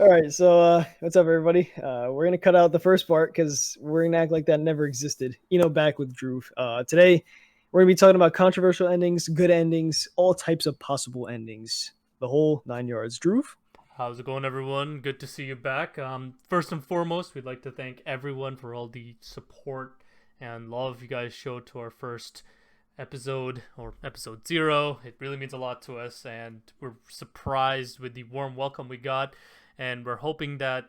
All right, so what's up, everybody? We're gonna cut out the first part because we're gonna act like that never existed. Back with Drew. Today, we're gonna be talking about controversial endings, good endings, all types of possible endings, the whole 9 yards. Drew. How's it going, everyone? Good to see you back. First and foremost, we'd like to thank everyone for all the support and love you guys showed to our first episode or episode 0. It really means a lot to us, and we're surprised with the warm welcome we got. And we're hoping that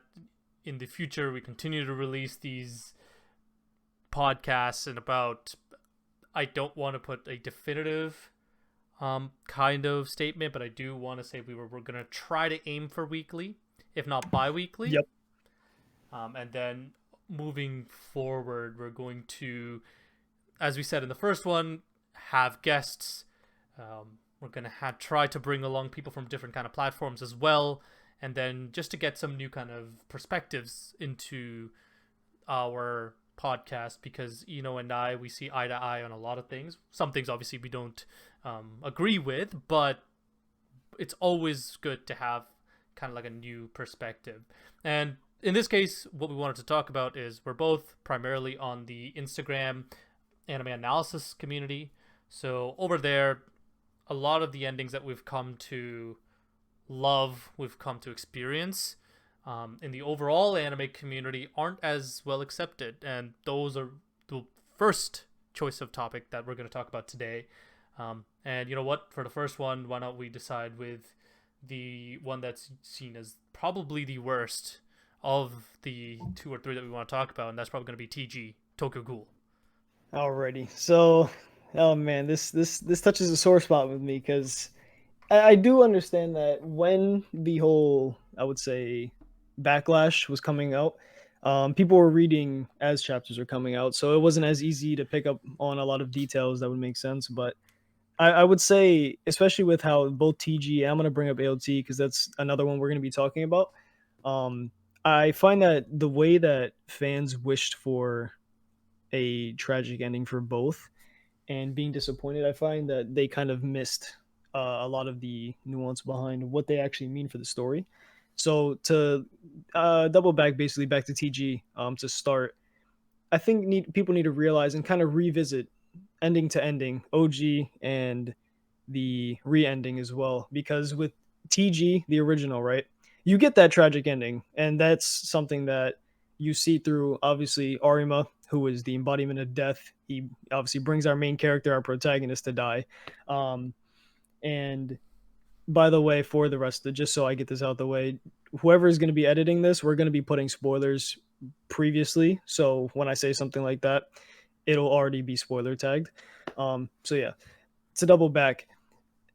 in the future we continue to release these podcasts and about. I don't want to put a definitive kind of statement, but I do want to say we're going to try to aim for weekly, if not bi-weekly. Yep. And then moving forward, we're going to, as we said in the first one, have guests. We're going to try to bring along people from different kind of platforms as well, and then just to get some new kind of perspectives into our podcast, because and we see eye to eye on a lot of things. Some things obviously we don't agree with, but it's always good to have kind of like a new perspective. And in this case, what we wanted to talk about is we're both primarily on the Instagram anime analysis community. So over there, a lot of the endings that we've come to love, we've come to experience in the overall anime community aren't as well accepted, and those are the first choice of topic that we're going to talk about today. And you know what? For the first one, why not we decide with the one that's seen as probably the worst of the 2 or 3 that we want to talk about, and that's probably going to be TG Tokyo Ghoul. Alrighty. So, oh man, this touches a sore spot with me because I do understand that when the whole, I would say, backlash was coming out, people were reading as chapters were coming out, so it wasn't as easy to pick up on a lot of details that would make sense. But I would say, especially with how both TG, I'm going to bring up AOT because that's another one we're going to be talking about. Um, I find that the way that fans wished for a tragic ending for both and being disappointed, I find that they kind of missed a lot of the nuance behind what they actually mean for the story. So to double back, basically back to TG to start, I think people need to realize and kind of revisit ending to ending, OG and the re-ending as well, because with TG, the original, right, you get that tragic ending, and that's something that you see through obviously Arima, who is the embodiment of death. He obviously brings our main character, our protagonist, to die. And by the way, for the rest of just so I get this out the way, whoever is going to be editing this, we're going to be putting spoilers previously. So when I say something like that, it'll already be spoiler tagged. So yeah, to double back,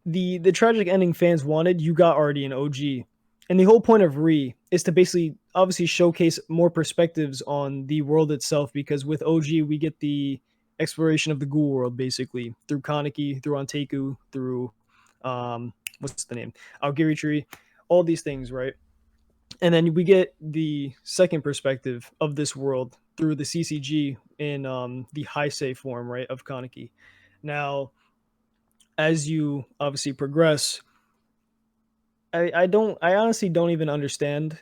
the tragic ending fans wanted, you got already in OG. And the whole point of Re is to basically obviously showcase more perspectives on the world itself, because with OG we get the exploration of the Ghoul world basically through Kaneki, through Anteku, through what's the name? Algiri tree, all these things, right? And then we get the second perspective of this world through the CCG in the Heisei form, right, of Kaneki. Now, as you obviously progress, I honestly don't even understand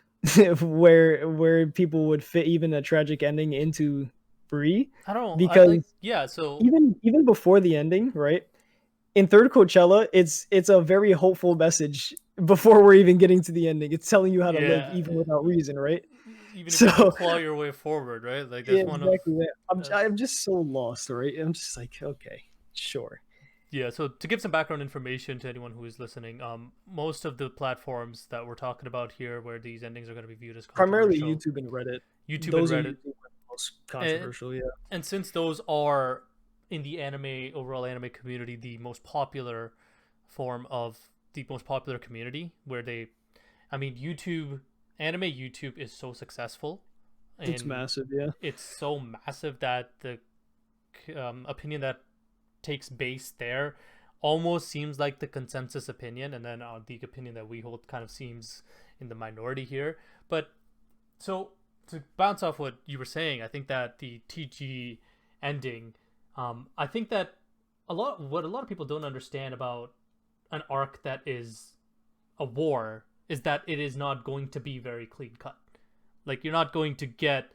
where people would fit even a tragic ending into Free, I don't. I like. because Yeah. So even before the ending, right? In third Coachella, it's a very hopeful message before we're even getting to the ending. It's telling you how to live yeah, even without reason, right? even if So you have to claw your way forward, right? Like yeah, that's one of. exactly that. That's I'm just so lost, right? I'm just like, okay, sure. Yeah, so to give some background information to anyone who is listening, most of the platforms that we're talking about here, where these endings are going to be viewed as Primarily controversial, YouTube and Reddit. YouTube and Those are Reddit, usually the most and controversial, yeah. and since those are in the anime overall anime community the most popular form of the most popular community, where they, I mean, YouTube is so successful, It's and massive, yeah. it's so massive that the opinion that takes base there almost seems like the consensus opinion, and then the opinion that we hold kind of seems in the minority here. But so to bounce off what you were saying, I think that the TG ending, I think that a lot of people don't understand about an arc that is a war is that it is not going to be very clean cut. Like you're not going to get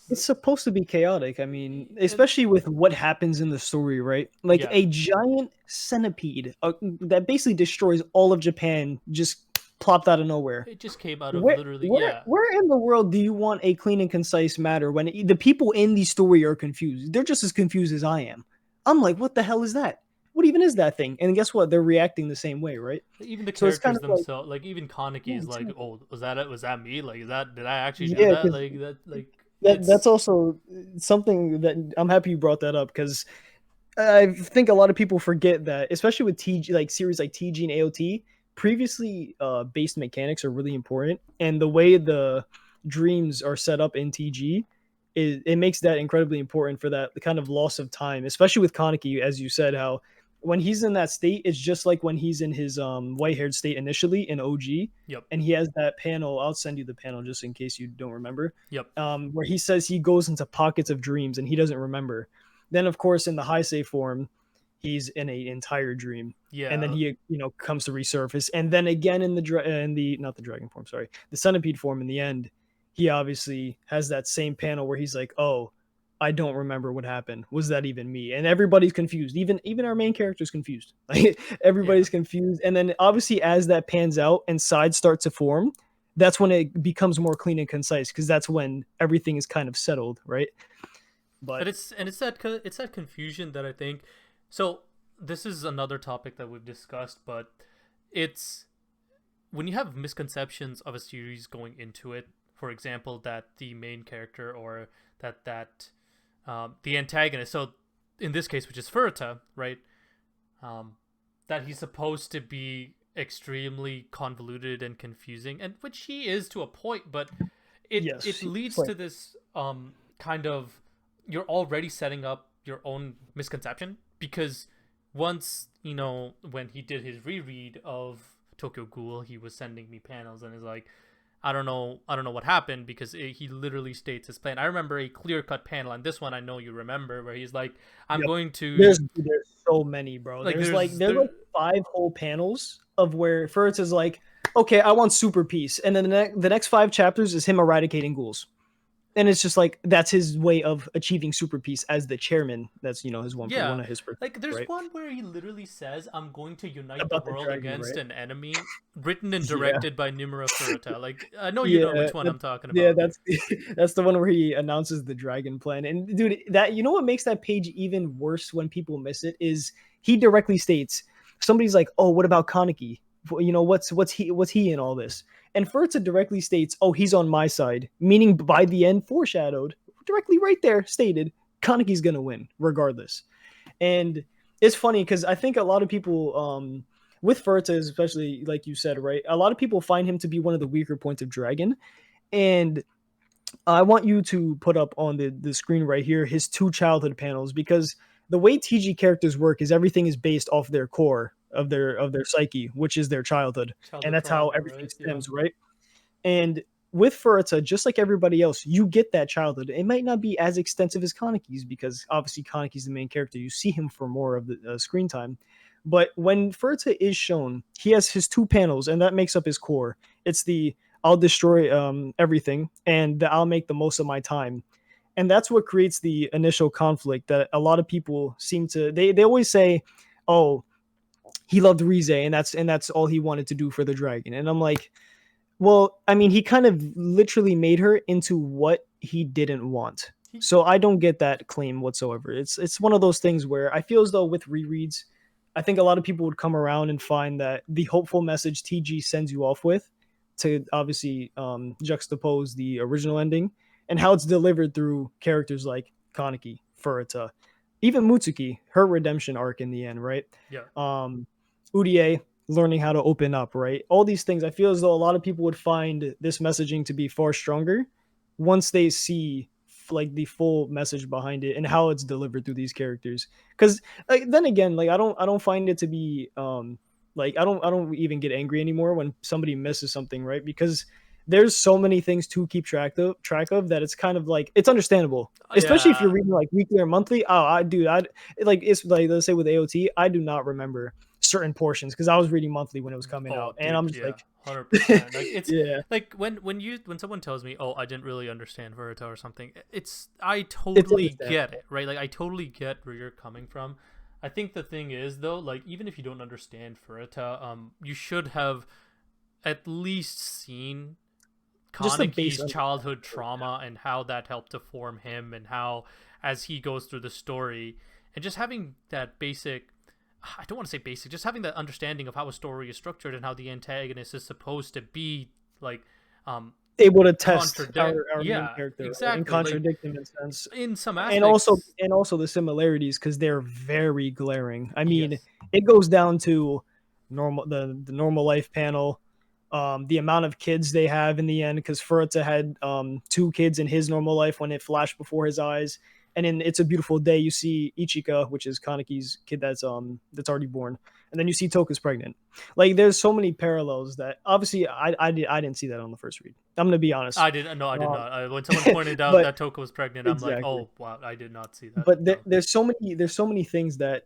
It's supposed to be chaotic. I mean, and especially with what happens in the story, right? Like yeah, a giant centipede that basically destroys all of Japan just plopped out of nowhere. it just came out of Where, literally where, yeah. where in the world do you want a clean and concise matter when the people in the story are confused? They're just as confused as I am. I'm like, what the hell is that? What even is that thing? And guess what? They're reacting the same way, right? Even the So it's kind characters of like, themselves, like even Kaneki yeah, is like, exactly. oh, was that it? Was that me? Like, is that did I actually do Yeah, that? because Like that, like that's it's also something that I'm happy you brought that up because I think a lot of people forget that, especially with TG, like series like TG and AOT, previously based mechanics are really important, and the way the dreams are set up in TG, it makes that incredibly important for that the kind of loss of time, especially with Kaneki, as you said, how when he's in that state, it's just like when he's in his white haired state initially in OG, yep, and he has that panel. I'll send you the panel just in case you don't remember, yep, where he says he goes into pockets of dreams and he doesn't remember. Then, of course, in the high save form, he's in an entire dream, and then yeah, he comes to resurface, and then again in the not the dragon form, sorry, the centipede form. In the end, he obviously has that same panel where he's like, "Oh, I don't remember what happened. Was that even me?" And everybody's confused. Even our main character's confused. Like yeah. everybody's confused. And then obviously, as that pans out and sides start to form, that's when it becomes more clean and concise because that's when everything is kind of settled, right? But It's that confusion that I think. So this is another topic that we've discussed, but it's when you have misconceptions of a series going into it. For example, that the main character or that the antagonist. So in this case, which is Furuta, right? Um, that he's supposed to be extremely convoluted and confusing, and which he is to a point, but it yes, it's leads like to this kind of you're already setting up your own misconception because once when he did his reread of Tokyo Ghoul, he was sending me panels and is like, I don't know what happened because he literally states his plan. I remember a clear cut panel, and this one I know you remember, where he's like, I'm yep. going to There's so many, bro. like There's like five whole panels of where first is like, okay, I want super peace, and then the next five chapters is him eradicating ghouls, and it's just like that's his way of achieving super peace as the chairman. That's his yeah, one of his like perspectives, there's right? one where he literally says, I'm going to unite the About the world dragon, against right? an enemy, written and Yeah, directed by Nimura Furuta. Like I know you know yeah, which one I'm talking yeah. about. That's that's the one where he announces the dragon plan. And dude, that what makes that page even worse when people miss it is he directly states somebody's like, "Oh, what about Kaneki? What's he in all this?" And Furta directly states, "Oh, he's on my side," meaning by the end, foreshadowed directly right there, stated Kaneki's gonna win regardless. And it's funny because I think a lot of people, with Furta, especially like you said, right? A lot of people find him to be one of the weaker points of Dragon. And I want you to put up on the screen right here his two childhood panels because the way TG characters work is everything is based off their core of their psyche, which is their childhood, and Childhood that's how trauma, everything right? Yeah. stems, right? And with Furita, just like everybody else, you get that childhood. It might not be as extensive as Kaneki's because obviously Kaneki's the main character. You see him for more of the screen time. But when Furita is shown, he has his two panels, and that makes up his core. It's the I'll destroy everything, and the I'll make the most of my time. And that's what creates the initial conflict that a lot of people seem to they always say, "Oh, he loved Rize, and that's all he wanted to do for the dragon." And I'm like, well, I mean, he kind of literally made her into what he didn't want. He, So I don't get that claim whatsoever. It's one of those things where I feel as though with rereads, I think a lot of people would come around and find that the hopeful message TG sends you off with to obviously juxtapose the original ending and how it's delivered through characters like Kaneki, Furita, even Mutsuki, her redemption arc in the end, right? yeah. Uda learning how to open up, right? All these things, I feel as though a lot of people would find this messaging to be far stronger once they see like the full message behind it and how it's delivered through these characters. Because then again, like I don't find it to be like I don't even get angry anymore when somebody misses something, right? Because there's so many things to keep track of that it's kind of like it's understandable, especially if you're Yeah. reading like weekly or monthly. Oh, I do. I like it's like let's say with AOT, I do not remember certain portions because I was reading monthly when it was coming Oh, out, and dude, I'm just yeah, like, 100%. Like it's yeah, like when someone tells me, "Oh, I didn't really understand Verita or something," it's I it's totally get understandable. it, right? Like I totally get where you're coming from. I think the thing is though, like even if you don't understand Verita, you should have at least seen Just the base Kaneki's understanding childhood of it. trauma and how that helped to form him, and how as he goes through the story, and just having that basic, I don't want to say basic, just having that understanding of how a story is structured and how the antagonist is supposed to be like um Able to test contradict, our main yeah, character, right, and exactly, like contradict him in a sense, in some and also aspects. the similarities because they're very glaring. I mean, Yes. it goes down to the normal life panel, the amount of kids they have in the end because Furuta had two kids in his normal life when it flashed before his eyes, and in It's a Beautiful Day you see Ichika, which is Kaneki's kid that's already born, and then you see Toka's pregnant. Like there's so many parallels that obviously I didn't see that on the first read. I'm gonna be honest. I did no, I did Um, not. When someone pointed out but that Toka was pregnant, I'm like, exactly. oh wow, I did not see that. But No. there's so many things that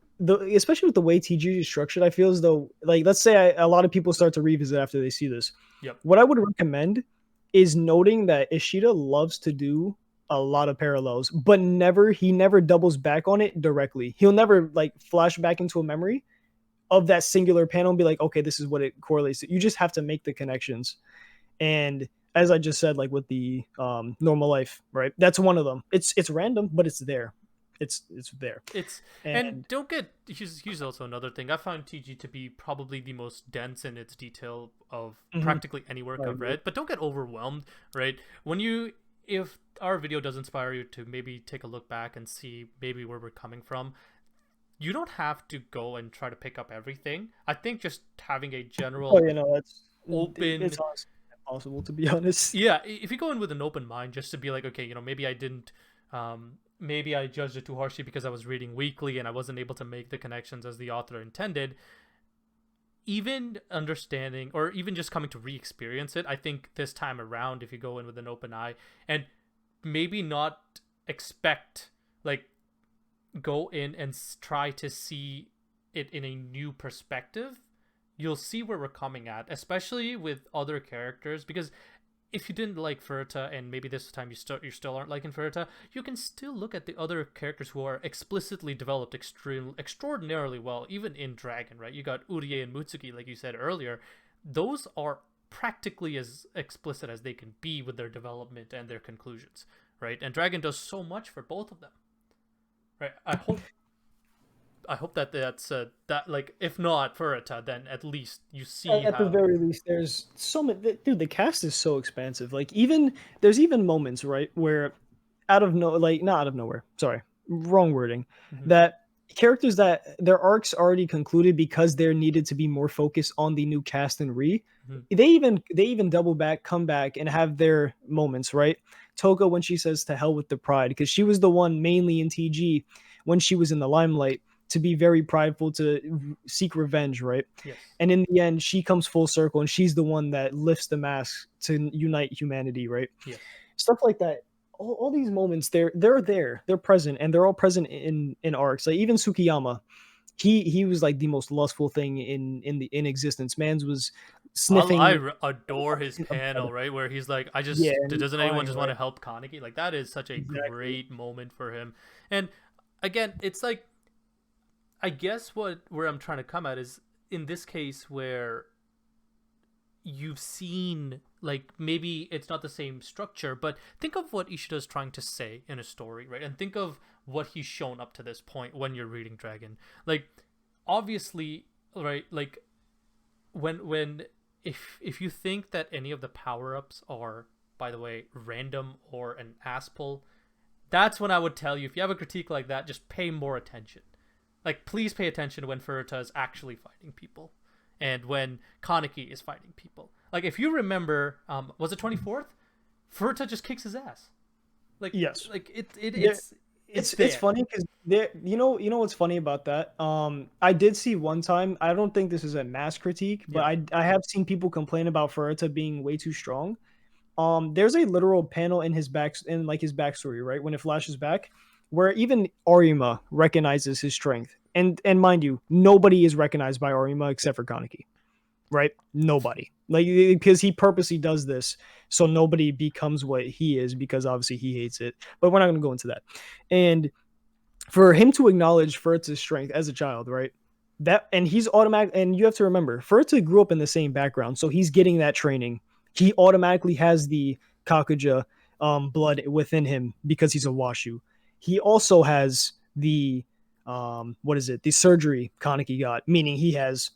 especially with the way TG is structured, I feel as though like let's say a lot of people start to revisit after they see this. Yep. What I would recommend is noting that Ishida loves to do a lot of parallels, but he never doubles back on it directly. He'll never like flash back into a memory of that singular panel and be like, okay, this is what it correlates to. You just have to make the connections. And as I just said, like with the normal life, right? That's one of them. It's random, but it's there. It's there. It's and And don't get here's also another thing. I find TG to be probably the most dense in its detail of mhm, practically any work I I've agree. read. But don't get overwhelmed, right? When you if our video does inspire you to maybe take a look back and see maybe where we're coming from, you don't have to go and try to pick up everything. I think just having a Oh, general you know, it's open, honestly impossible to be honest. yeah, if you go in with an open mind, just to be like, okay, maybe I didn't, maybe I judged it too harshly because I was reading weekly and I wasn't able to make the connections as the author intended. Even understanding, or even just coming to re-experience it, I think this time around, if you go in with an open eye and maybe not expect, like, go in and try to see it in a new perspective, you'll see where we're coming at, especially with other characters. Because if you didn't like Furta, and maybe this time you still aren't liking Furta, you can still look at the other characters who are explicitly developed extraordinarily well, even in Dragon, right? You got Urie and Mutsuki, like you said earlier. Those are practically as explicit as they can be with their development and their conclusions, right? And Dragon does so much for both of them, right? I hope that that's that, like, if not Furta, then at least you see At the how. very least, there's so many. Dude, the cast is so expansive. Like even there's even moments right where out of no like not out of nowhere. Sorry, wrong wording. Mhm, That characters that their arcs already concluded because there needed to be more focus on the new cast and re. mhm, They even double back, come back, and have their moments. Right, Toka when she says to hell with the pride because she was the one mainly in TG when she was in the limelight to be very prideful to seek revenge. Right, yes, and in the end she comes full circle and she's the one that lifts the mask to unite humanity. Right, yes. stuff like that. All these moments they're present and they're all present in arcs like even Sukiyama, he was like the most lustful thing in existence. Man's was sniffing Adore his a panel, bed. right, where he's like, I Yeah, just, and he's doesn't anyone crying, just want to right? help Kaneki? Like, that is such a Exactly. great moment for him. And again, it's like, I guess where I'm trying to come at is in this case where you've seen, like, maybe it's not the same structure, but think of what Ishida's trying to say in a story, right? And think of what he's shown up to this point when you're reading Dragon. Like, obviously, right, like, when if you think that any of the power-ups are, by the way, random or an ass pull, that's when I would tell you, if you have a critique like that, just pay more attention. Like, please pay attention to when Furuta is actually fighting people and when Kaneki is fighting people. Like, if you remember, was it 24th? Furuta just kicks his ass. Like, Yes. like There, it's it's there. funny because there you know what's funny about that. I did see one time. I don't think this is a mass critique, but Yeah. I have seen people complain about Furuta being way too strong. There's a literal panel in his backstory, right? When it flashes back, where even Arima recognizes his strength. And mind you, nobody is recognized by Arima except for Kaneki, right? Nobody. Like because he purposely does this so nobody becomes what he is because obviously he hates it. But we're not going to go into that. And for him to acknowledge Furta's strength as a child, right? That and he's automatic and you have to remember, Furta grew up in the same background, so he's getting that training. He automatically has the Kakuja blood within him because he's a Washu. He also has the what is it? The surgery Kaneki got, meaning he has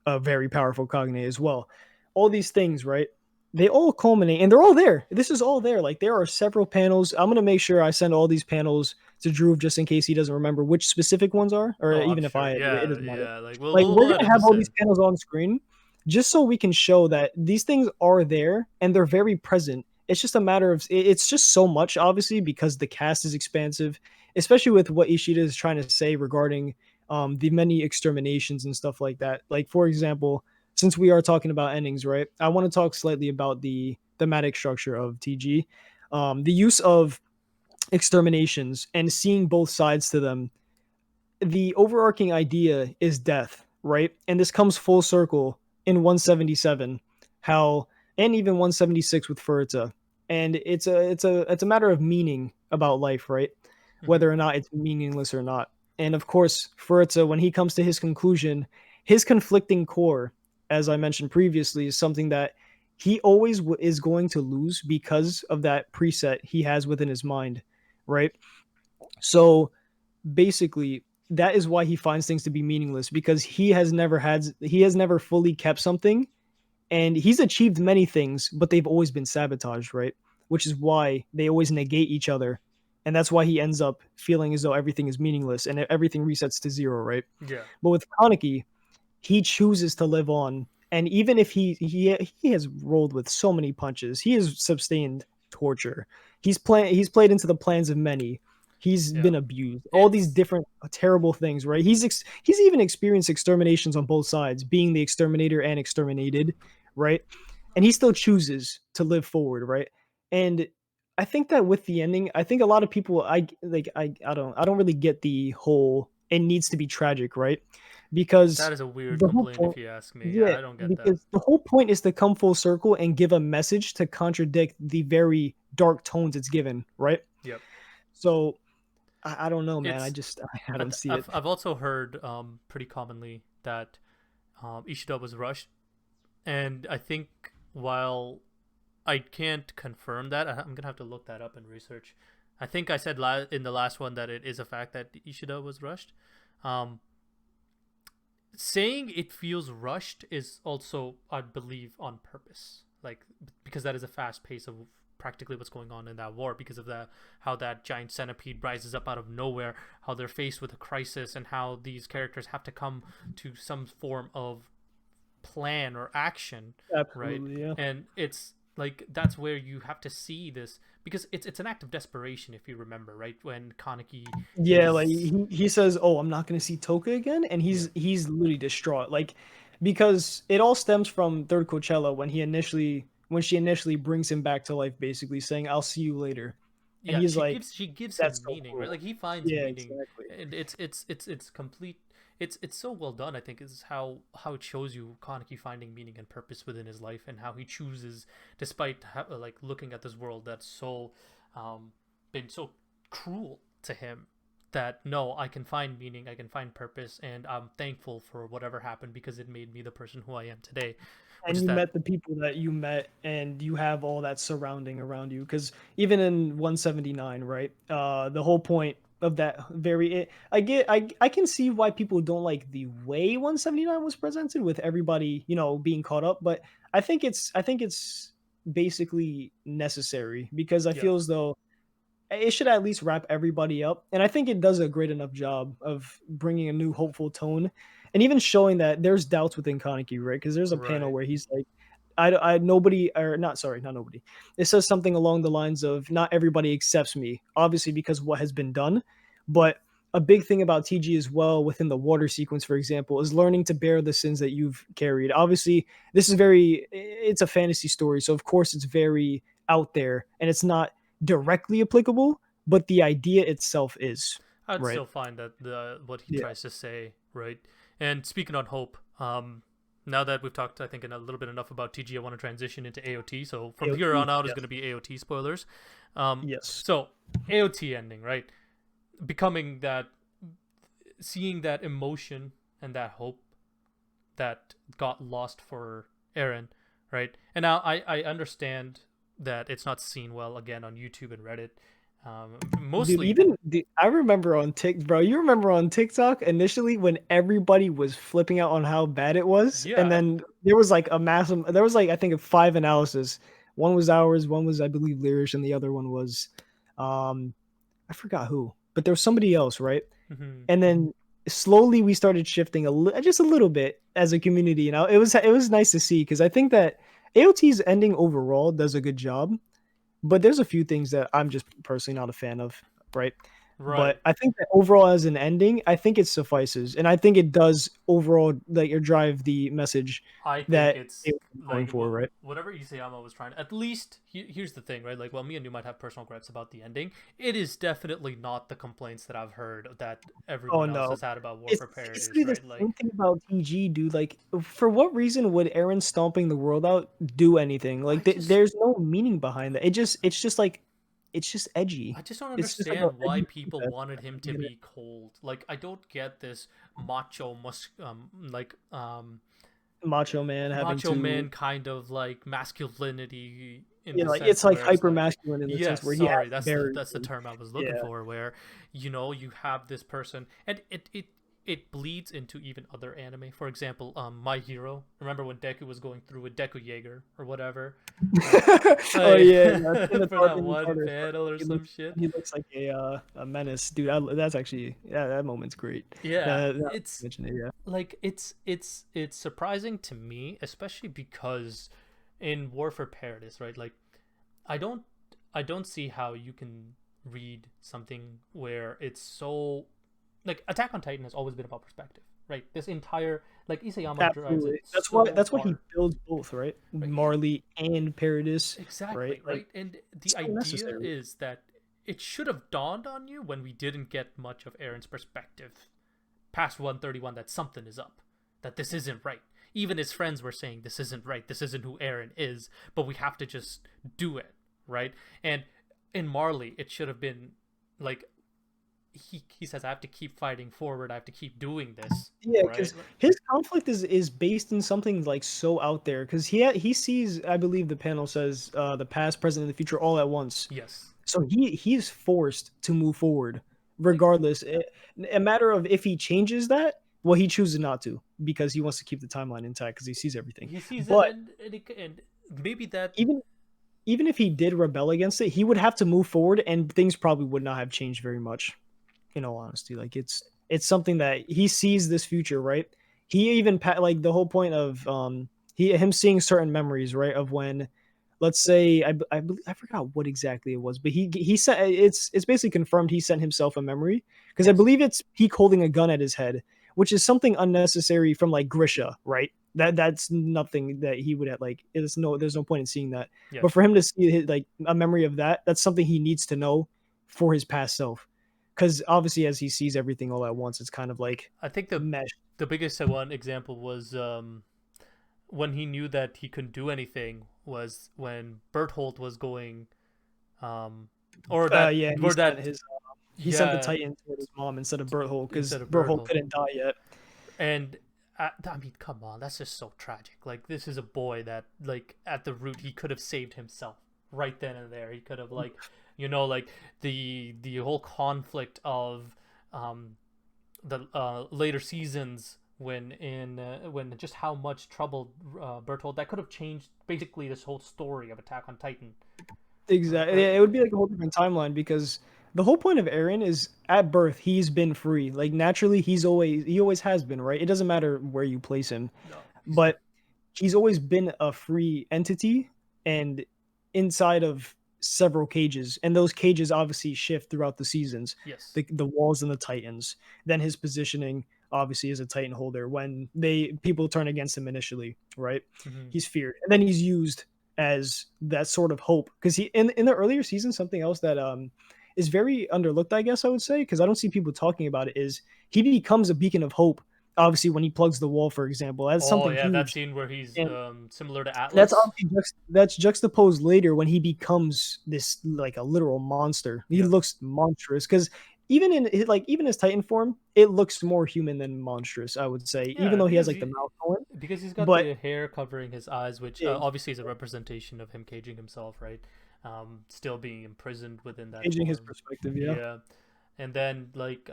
a very powerful Cognate as well. All these things, right? They all culminate and they're all there. This is all there. Like there are several panels. I'm gonna make sure I send all these panels to Drew just in case he doesn't remember which specific ones are, or Oh, I'm even if sure. I, it Yeah, doesn't matter. yeah. Like Like we're we'll gonna edit have this all these in. panels on screen just so we can show that these things are there and they're very present. It's just a matter of it's just so much obviously because the cast is expansive, especially with what Ishida is trying to say regarding the many exterminations and stuff like that. Like for example, since we are talking about endings, right? I want to talk slightly about the thematic structure of TG. The use of exterminations and seeing both sides to them. The overarching idea is death, right? And this comes full circle in 177, how and even 176 with Furta. And it's a matter of meaning about life, right? Hmm. Whether or not it's meaningless or not. And of course, Furta, when he comes to his conclusion, his conflicting core, as I mentioned previously, is something that he always is going to lose because of that preset he has within his mind, right? So basically that is why he finds things to be meaningless because he has never fully kept something and he's achieved many things but they've always been sabotaged, right? Which is why they always negate each other, and that's why he ends up feeling as though everything is meaningless and everything resets to zero, right? Yeah. But with Kaneki, he chooses to live on, and even if he has rolled with so many punches, he has sustained torture. He's played into the plans of many. He's Yeah. been abused. All these It's different terrible things, right? He's even experienced exterminations on both sides, being the exterminator and exterminated, right? And he still chooses to live forward, right? And I think that with the ending, I think a lot of people I don't really get the whole it needs to be tragic, right? that Because is a weird the whole complaint if point, you ask me. Yeah, yeah, I don't get that. because the whole point is to come full circle and give a message to contradict the very dark tones it's given, right? Yep. So I don't know, man. I It's just I don't see it. I've also heard pretty commonly that Ishida was rushed, and I think while I can't confirm that, I'm gonna have to look that up and research. I think I said in the last one that it is a fact that Ishida was rushed. Um, Saying it feels rushed is also, I believe, on purpose. Like because that is a fast pace of practically what's going on in that war because of the how that giant centipede rises up out of nowhere, how they're faced with a crisis, and how these characters have to come to some form of plan or action, right? Absolutely, yeah. And it's like that's where you have to see this because it's an act of desperation if you remember, right? When Kaneki Yeah, like is he says, "Oh, I'm not gonna see Toka again," and yeah he's literally distraught, like because it all stems from third Coachella when she initially brings him back to life, basically saying, "I'll see you later," and yeah he's like, she gives "That's him so meaning, right? cruel." Like he finds Yeah, meaning, exactly. and it's complete. It's so well done. I think is how it shows you Kaneki finding meaning and purpose within his life and how he chooses, despite like looking at this world that's so been so cruel to him, that no, I can find meaning, I can find purpose, and I'm thankful for whatever happened because it made me the person who I am today. Which And is you that met the people that you met and you have all that surrounding around you because even in 179, right, the whole point of that I can see why people don't like the way 179 was presented with everybody being caught up, but I think it's basically necessary because I yep feel as though it should at least wrap everybody up. And I think it does a great enough job of bringing a new hopeful tone and even showing that there's doubts within Kaneki, right? Because there's a panel right where he's like, nobody, or not, sorry, not nobody. It says something along the lines of, not everybody accepts me, obviously, because of what has been done. But a big thing about TG as well within the water sequence, for example, is learning to bear the sins that you've carried. Obviously, it's a fantasy story. So, of course, it's very out there and it's not directly applicable, but the idea itself is. I'd right? still find that the what he Yeah, tries to say, right? And speaking on hope, now that we've talked, I think, a little bit enough about TG, I want to transition into AOT. So from here AOT, on out is going yes, to be AOT spoilers. Um, yes. so AOT ending, right? Becoming that, seeing that emotion and that hope that got lost for Aaron, right? And now I understand that it's not seen well again on YouTube and Reddit. Dude, Mostly, even I remember on Tik, bro. You remember on TikTok initially when everybody was flipping out on how bad it was, and yeah. then there was like a massive. There was like I think five analysis. One was ours, one was I believe Lyrish, and the other one was, um, I forgot who, but there was somebody else, right? Mhm. And then slowly we started shifting just a little bit as a community. You know, it was nice to see because I think that AOT's ending overall does a good job, but there's a few things that I'm just personally not a fan of, right? Right. But I think that overall as an ending, I think it suffices, and I think it does overall like or drive the message I think that it's it was going like for, right? whatever Isayama was trying. At least here's the thing, right? Like, while me and you might have personal gripes about the ending, it is definitely not the complaints that I've heard that Oh everyone else no, has had about War it's for basically Paradise, the right? Like, same thing about TG, dude. Like, for what reason would Aaron stomping the world out do anything? I Like, just there's no meaning behind that. It's just like, it's just I edgy. just don't It's just like a understand why edgy people fest wanted him on the to internet. be cold. Like, I don't get this macho Macho Man having macho to, man kind of like masculinity in you the know, like sense it's like where it's hyper like, masculine in the sense yes, where he has sorry, barriers. that's the term I was looking Yeah, for, where you have this person, and it bleeds into even other anime. For example, My Hero. Remember when Deku was going through with Deku Jaeger or whatever, right? oh Like, yeah, yeah. for that In the one Tartarus, panel or some shit. he looks like a menace, dude. That's actually yeah, that moment's great. Yeah, That it's mention it, yeah. like it's surprising to me, especially because in War for Paradise, right? Like, I don't I don't see how you can read something where it's so, like, Attack on Titan has always been about perspective, right? This entire, like, Isayama drives it Absolutely. so That's why he hard, builds both, right? right? And Marley and Paradis, right? exactly, Like right? And the it's so idea necessary. is that it should have dawned on you when we didn't get much of Aaron's perspective past 131 that something is up, that this isn't right. Even his friends were saying this isn't right, this isn't who Aaron is, but we have to just do it, right? And in Marley, it should have been like, he says, I have to keep fighting forward, I have to keep doing this, Yeah, right? because his conflict is based in something like so out there. Because he sees, I believe the panel says, the past, present, and the future all at once. Yes. So he's forced to move forward, Like, regardless. A matter of if he changes that, well, he chooses not to because he wants to keep the timeline intact because he sees everything. he sees it, But and maybe that. even even if he did rebel against it, he would have to move forward, and things probably would not have changed very much. In all honesty, like it's something that he sees this future, right? He even like the whole point of him seeing certain memories, right? Of when, let's say, I forgot what exactly it was, but he sent it's basically confirmed he sent himself a memory because I Yes. believe it's Peak holding a gun at his head, which is something unnecessary from like Grisha, right? That's nothing that he would have like. There's no point in seeing that. But Yes. for him to see like a memory of that, that's something he needs to know for his past self. Because obviously, as he sees everything all at once, it's kind of like I think mesh. the biggest one example was when he knew that he couldn't do anything, was when Berthold was going, um or Yeah, or that he sent the yeah, Titan toward his mom instead of Berthold because instead of Berthold Berthold. couldn't die yet. And I mean, come on, that's just so tragic. Like, this is a boy that, like, at the root, he could have saved himself right then and there. He could have, like, like, the whole conflict of um the later seasons, when just how much trouble Bertold, that could have changed basically this whole story of Attack on Titan. Exactly. Right? Yeah, it would be like a whole different timeline because the whole point of Aaron is at birth he's been free. Like naturally he always has been, right? It doesn't matter where you place him. No, he's But he's always been a free entity and inside of several cages, and those cages obviously shift throughout the seasons. yes. The walls and the Titans, then his positioning obviously as a Titan holder when they people turn against him initially, right? Mm-hmm. He's feared, and then he's used as that sort of hope because he in the earlier season something else that is very underlooked, I guess I would say, because I don't see people talking about it, is he becomes a beacon of hope, obviously, when he plugs the wall, for example. That's Oh something yeah, that huge. scene where he's And similar to that's Atlas. obviously that's juxtaposed later when he becomes this like a literal monster. He Yep. looks monstrous because even his Titan form, it looks more human than monstrous. I would say, even Yeah, though he has like the mouth going, because he's got but the hair covering his eyes, which yeah, obviously is a representation of him caging himself, right? Still being imprisoned within that changing his form. perspective. Yeah, Yeah, and then like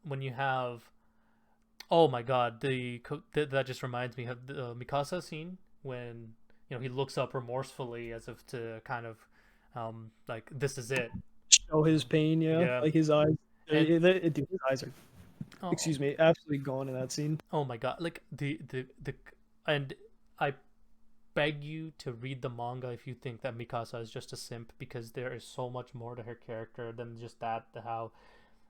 when you have, oh my god, that just reminds me of the Mikasa scene when he looks up remorsefully as if to kind of like this is it. show his pain. Yeah, Yeah, like his eyes. and Dude, his eyes are, oh excuse me, absolutely gone in that scene. oh my god, like the and I beg you to read the manga if you think that Mikasa is just a simp, because there is so much more to her character than just that. How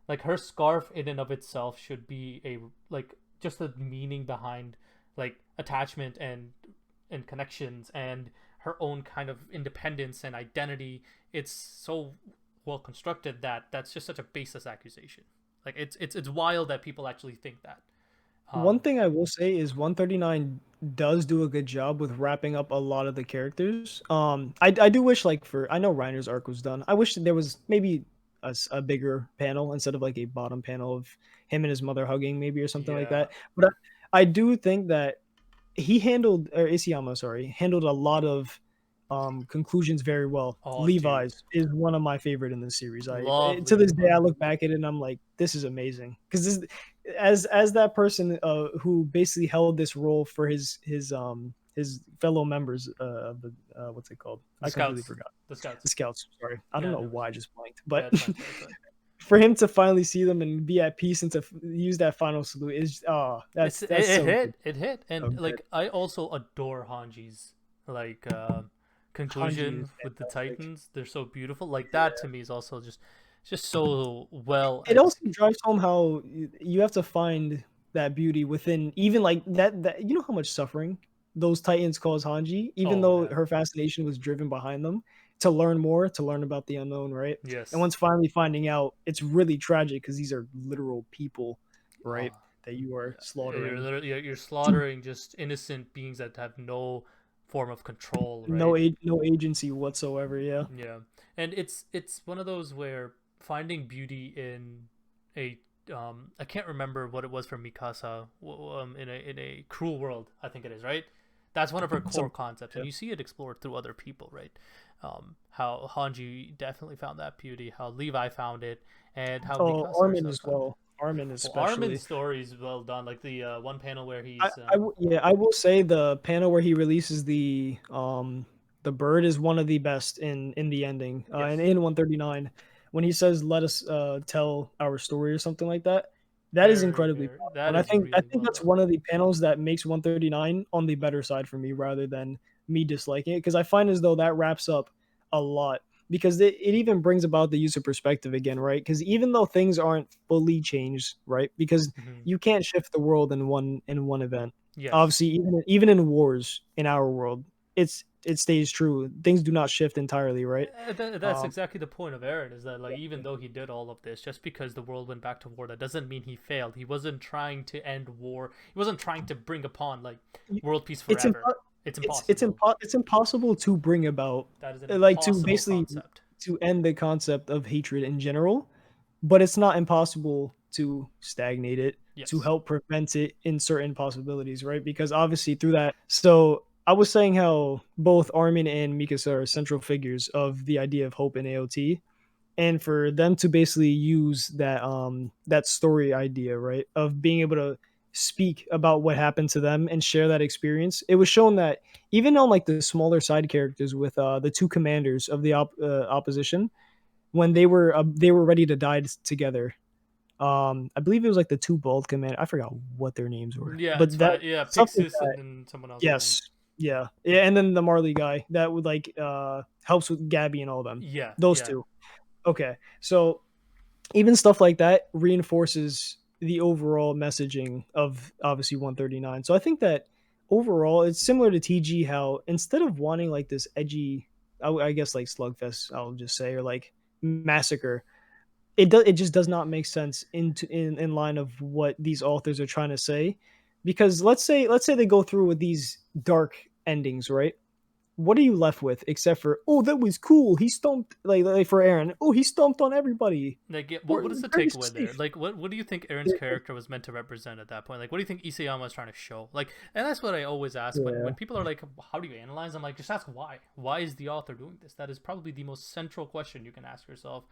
like her scarf in and of itself should be a like just the meaning behind like attachment and connections and her own kind of independence and identity. It's so well constructed that that's just such a baseless accusation. Like it's wild that people actually think that. One Um, thing I will say is 139 does do a good job with wrapping up a lot of the characters. I do wish like for I know Reiner's arc was done. I wish there was maybe a bigger panel instead of like a bottom panel of him and his mother hugging maybe or something like yeah. that. But I do think that he handled or Isayama, sorry, handled a lot of conclusions very well. Oh, dude, Levi's is one of my favorite in this series. love To this day I Levi. look back at it and I'm like, this is amazing because this as that person who basically held this role for his fellow members of the what's it called? The I completely scouts, forgot. the scouts. The scouts. Sorry, I don't Yeah, know no, why I just blanked, yeah, but it's fine, it's fine, it's fine. for him to finally see them and be at peace and to use that final salute is that's It so good, hit, it hit, so and good. like I also adore Hanji's like Hanji conclusion is with the fantastic. Titans. They're so beautiful. Like that to me is also just so well It also executed. drives home how you have to find that beauty within even like that you know how much suffering those titans cause Hanji, even Oh though man, her fascination was driven behind them to learn more, to learn about the unknown, right? And yes. once finally finding out, it's really tragic because these are literal people, right? Oh, That you are you're slaughtering literally you're to slaughtering just innocent beings that have no form of control, no right? no agency whatsoever. Yeah. Yeah, and it's one of those where finding beauty in a I can't remember what it was for Mikasa in a cruel world, I think it is, right? That's one of her core Some concepts, and yeah. you see it explored through other people, right? How Hanji definitely found that beauty, how Levi found it, and how Oh, Mikasa Armin herself as found it. well. Armin Well, Armin's especially. story is well done, like the one panel where I, he's yeah, I will say the panel where he releases the bird is one of the best in the ending. And yes, in 139 when he says let us tell our story or something like that. That is very incredibly very powerful. that And I is think really well that's done. one of the panels that makes 139 on the better side for me rather than me disliking it because I find as though that wraps up a lot because it even brings about the user perspective again, right? Because even though things aren't fully changed, right? Because Hmm. you can't shift the world in one event. Yes. Obviously, even in wars in our world, it stays true. Things do not shift entirely, right? That's Um, exactly the point of Aaron, is that like even though he did all of this, just because the world went back to war, that doesn't mean he failed. He wasn't trying to end war. He wasn't trying to bring upon like world peace it's forever. It's impossible. it's impossible to bring about That is an like to impossible basically concept. to end the concept of hatred in general, but it's not impossible to stagnate it, to Yes. help prevent it in certain possibilities, right? Because obviously through that, so I was saying how both Armin and Mikasa are central figures of the idea of hope in AOT, and for them to basically use that story idea, right, of being able to speak about what happened to them and share that experience, it was shown that even on like the smaller side characters with the two commanders of the opposition when they were ready to die together. I believe it was like the two bald command. I forgot what their names were, Yeah, it's but that fine. Yeah, stuff like Pixis that. and then someone else, I think. Yes, yeah, yeah, and then the Marley guy that would like helps with Gabby and all them. Yeah, Those yeah. two. Okay, so even stuff like that reinforces the overall messaging of obviously 139. So I think that overall it's similar to TG how instead of wanting like this edgy, I guess like slugfest, I'll just say, or like massacre, it just does not make sense in line of what these authors are trying to say, because let's say they go through with these dark endings, right? What are you left with except for, oh, that was cool, he stomped, like for Aaron, oh, he stomped on everybody, Like, yeah, we're what is the very takeaway there? safe. Like, what do you think Aaron's character was meant to represent at that point? Like, what do you think Isayama was trying to show? Like, and that's what I always ask when Yeah, people are like, "How do you analyze?" I'm like, just ask why. Why is the author doing this? That is probably the most central question you can ask yourself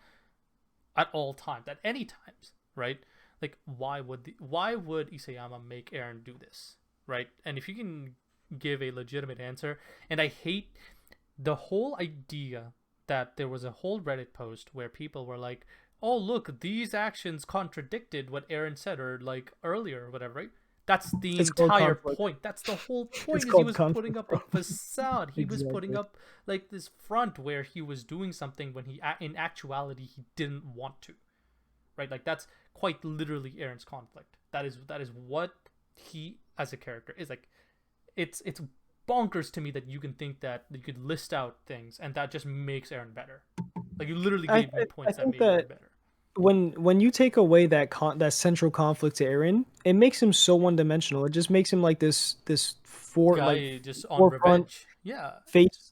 at all times, at any times, right? Like, why would Isayama make Aaron do this, right? And if you can give a legitimate answer, and I hate the whole idea that there was a whole Reddit post where people were like, "Oh, look, these actions contradicted what Aaron said or like earlier or whatever." Right? That's the it's called entire conflict. point. That's the whole It's point. Is he called was putting conflict, up a bro. facade. He was putting Exactly. up like this front where he was doing something when he, in actuality, he didn't want to. Right? Like that's quite literally Aaron's conflict. That is what he as a character is like. It's bonkers to me that you can think that you could list out things and that just makes Aaron better. Like you literally I gave me I points that think made Aaron that better. when you take away that central conflict to Aaron, it makes him so one dimensional. It just makes him like this Guy just on forefront revenge. Yeah.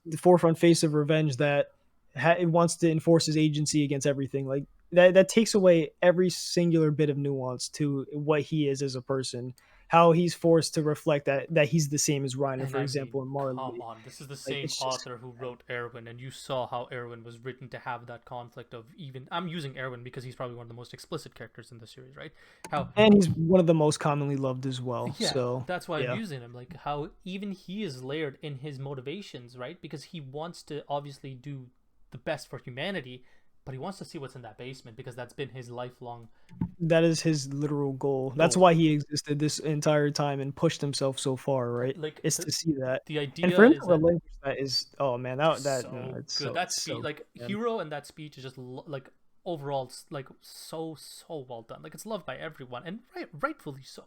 the forefront face of revenge that it wants to enforce his agency against everything. Like that takes away every singular bit of nuance to what he is as a person. How he's forced to reflect that he's the same as Reiner, And for I mean, example, in come Marley. on. This is the Like same it's just, author who wrote Erwin, and you saw how Erwin was written to have that conflict of even. I'm using Erwin because he's probably one of the most explicit characters in the series, right? How and he's one of the most commonly loved as well. yeah, So that's why I'm yeah, using him. Like how even he is layered in his motivations, right? Because he wants to obviously do the best for humanity, but he wants to see what's in that basement because that's been his lifelong that is his literal goal. That's goal. why he existed this entire time and pushed himself so far, Right? right? Like Is to see that. the And idea for him to is that relinquish that is, oh man, that no, so it's good. so That it's speech, so like good, man. Hero and that speech is just like overall like so well done. Like it's loved by everyone and rightfully so.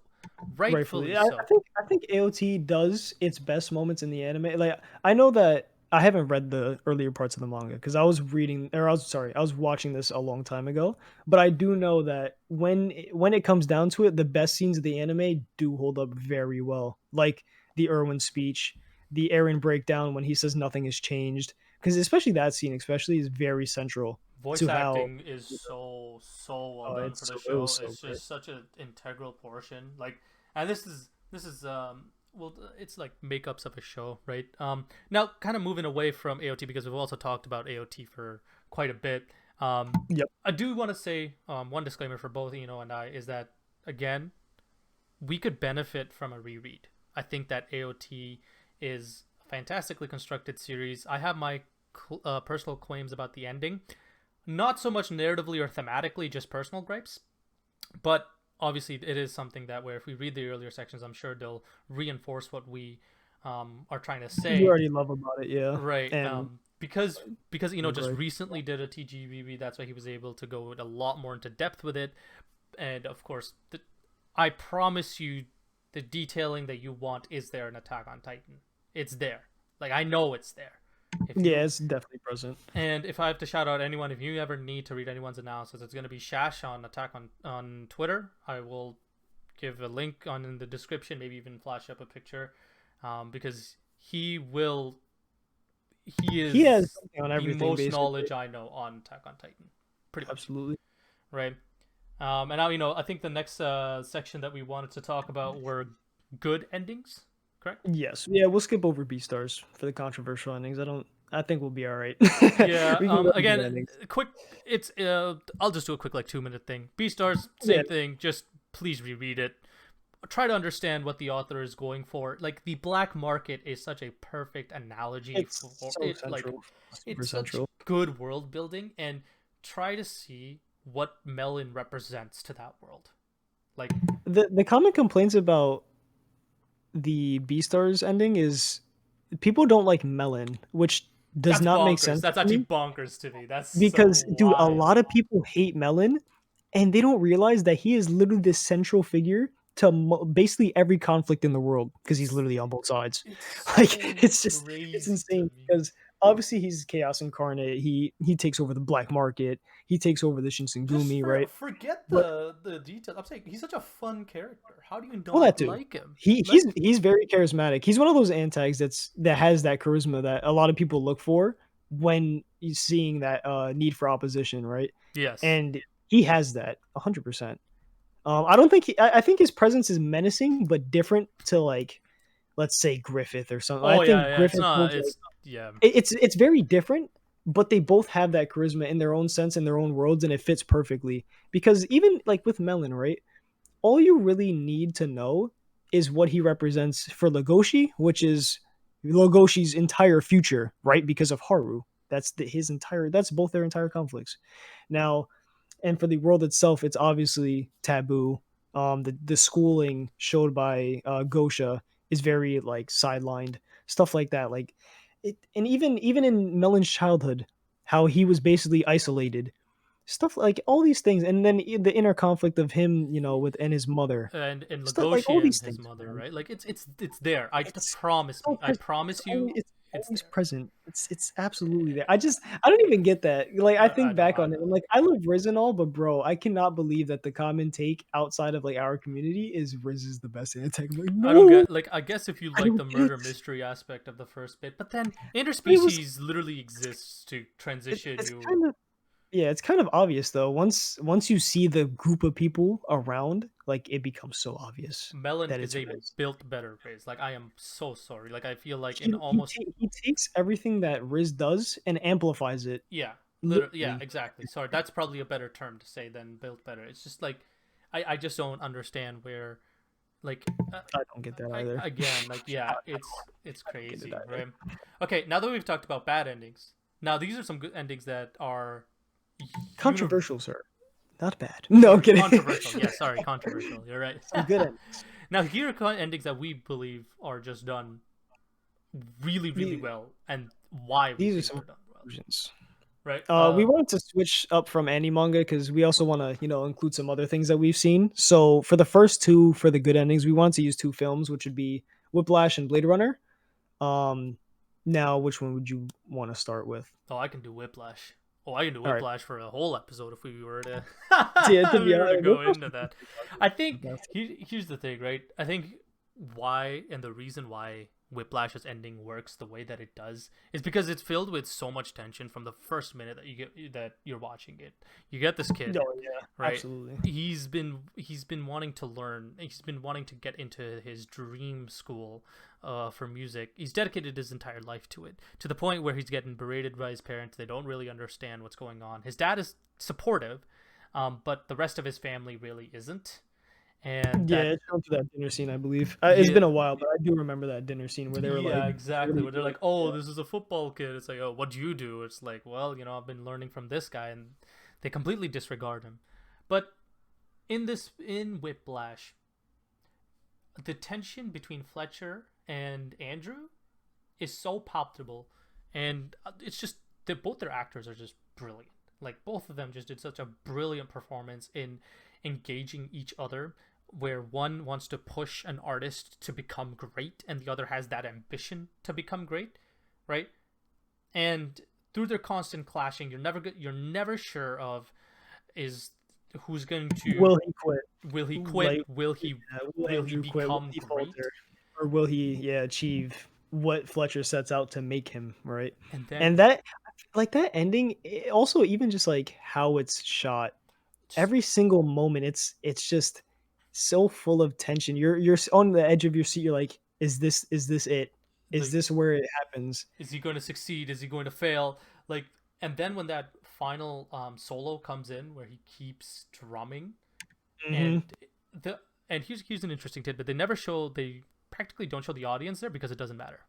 Rightfully. Rightfully I so. think AOT does its best moments in the anime. Like I know that I haven't read the earlier parts of the manga because I was watching this a long time ago. But I do know that when it comes down to it, the best scenes of the anime do hold up very well. Like the Irwin speech, the Aaron breakdown when he says nothing has changed. Because especially that scene, especially, is very central Voice to how, acting is so well oh, done for the it was show. so It's great. just such an integral portion. Like, and this is well, it's like makeups of a show, right? Now kind of moving away from AOT because we've also talked about AOT for quite a bit. Yep. I do want to say one disclaimer for both Eno and I is that again we could benefit from a reread. I think that AOT is a fantastically constructed series. I have my personal claims about the ending, not so much narratively or thematically, just personal gripes. But obviously, it is something that where if we read the earlier sections, I'm sure they'll reinforce what we are trying to You say, already love about it, yeah. right? And Because just agree. recently did a TGVB, that's why he was able to go a lot more into depth with it, and of course, I promise you, the detailing that you want is there in Attack on Titan. It's there. Like I know it's there. If Yeah, you it's definitely present. and if I have to shout out anyone, if you ever need to read anyone's analysis, it's going to be Shash on Attack on Twitter. I will give a link on in the description, maybe even flash up a picture, because he He has is something on the everything, most basically. knowledge I know on Attack on Titan, pretty much, Absolutely. right? And now I think the next section that we wanted to talk about were good endings, correct? Yes. Yeah, we'll skip over Beastars for the controversial endings. I think we'll be all right. Yeah. We can go to good Again, endings. quick. It's. I'll just do a quick like 2 minute thing. Beastars, Yeah, same thing. Just please reread it. Try to understand what the author is going for. Like the black market is such a perfect analogy it's for so it. Like central. Super it's such central. good world building, and try to see what Melon represents to that world. Like The common complaints about the Beastars ending is people don't like Melon, which does that's not make bonkers. sense That's to actually me bonkers to me. That's so because, dude, a wild. lot of people hate Melon and they don't realize that he is literally this central figure to basically every conflict in the world because he's It's literally on both sides. it's Like so it's crazy to insane me. because obviously he's chaos incarnate. He takes over the black market. He takes over the Just Shinsengumi, right? forget But the details. I'm saying he's such a fun character. How do you well, not that too. like him? He he's Like, he's very charismatic. He's one of those antags that has that charisma that a lot of people look for when he's seeing that need for opposition, right? yes. And he has that 100%. I don't think I think his presence is menacing, but different to like let's say Griffith or something. I Oh yeah, think yeah. It's Griffith not. holds like It's yeah. it's very different, but they both have that charisma in their own sense in their own worlds, and it fits perfectly. Because even like with Melon, right? All you really need to know is what he represents for Legoshi, which is Legoshi's entire future, right? Because of Haru. His entire. That's both their entire conflicts. Now, and for the world itself, it's obviously taboo. The schooling showed by Gosha is very like sidelined, stuff like that. Like it, and even in Melon's childhood, how he was basically isolated, stuff like all these things, and then the inner conflict of him, with and his mother, And stuff like all Legoshi and these his things, mother, man. right? Like it's there. I It's promise so me. I present. promise you, It's it's always there. present. It's absolutely there. I don't even get that. Like I I think know. back I on it, know. I'm like, I love Riz and all, but bro, I cannot believe that the common take outside of like our community is Riz is the best anti. I'm like, I don't no, get like I guess if you I like don't the get murder it. mystery aspect of the first bit, but then But it was interspecies literally exists to transition it's you. kind of yeah, it's kind of obvious though. Once you see the group of people around, like it becomes so obvious Melon that is it's a Riz. built better race. Like I am so sorry. Like I feel like in He he, almost ta- he takes everything that Riz does and amplifies it. yeah, literally yeah, Literally, exactly. Sorry, that's probably a better term to say than built better. It's just like I just don't understand where like I don't get that either. again like I, yeah, I it's don't get it crazy, either. right? Okay, now that we've talked about bad endings, now these are some good endings that are univ- Controversial, sir. Not bad. No, I'm sorry, kidding. controversial. Yeah, sorry, controversial. You're right. Some good endings. Now here are endings that we believe are just done really, really The- well, and why we These are think some they're done well. conclusions. Right? We wanted to switch up from anime manga because we also want to, include some other things that we've seen. So for the first two, for the good endings, we wanted to use two films, which would be Whiplash and Blade Runner. Um, Now, which one would you want to start with? Oh, I can do Whiplash. Oh, I can do All right. Whiplash for a whole episode if we were to So, yeah, to if be we were to honest, go Whiplash into is that. I think fantastic. here's the thing, right? I think why and the reason why Whiplash's ending works the way that it does is because it's filled with so much tension from the first minute that you're watching it. You get this kid, Oh yeah, right? absolutely. He's been wanting to learn. He's been wanting to get into his dream school for music. He's dedicated his entire life to it, to the point where he's getting berated by his parents. They don't really understand what's going on. His dad is supportive, but the rest of his family really isn't. And Yeah, that it's down to that dinner scene, I believe. It's yeah, been a while, but I do remember that dinner scene where they were yeah, like exactly. really, Where they're really, like, "Oh, yeah. this is a football kid." It's like, "Oh, what do you do?" It's like, "Well, I've been learning from this guy," and they completely disregard him. But in Whiplash, the tension between Fletcher and Andrew is so palpable, and it's just that both their actors are just brilliant. Like both of them just did such a brilliant performance in engaging each other, where one wants to push an artist to become great, and the other has that ambition to become great, right? And through their constant clashing, you're never sure of is who's going to Will he quit? will he quit, Like, will will he Andrew quit? Will become he great, falter, or will he, yeah, achieve what Fletcher sets out to make him? Right, and then and that, like that ending, also even just like how it's shot, just every single moment, it's just so full of tension. You're on the edge of your seat. You're like, is this it? Is like this where it happens? is he going to succeed, is he going to fail, like, and then when that final solo comes in where he keeps drumming Hmm. and the and here's an interesting tidbit. They practically don't show the audience there because it doesn't matter.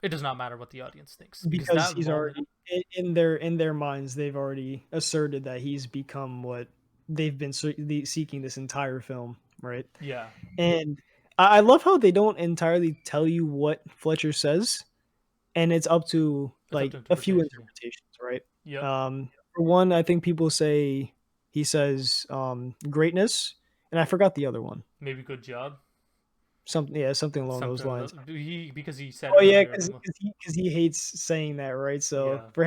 It does not matter what the audience thinks because Because that he's moment, already in their minds, they've already asserted that he's become what they've been seeking this entire film, right? yeah, And I love how they don't entirely tell you what Fletcher says, and it's up to it's up to like a few interpretation. Yeah, interpretations, right? yep, For one, I think people say he says greatness, and I forgot the other one. maybe good job. something, yeah, something along those Something lines. he because he said Oh yeah, earlier. because he hates saying that, right? So Yeah. for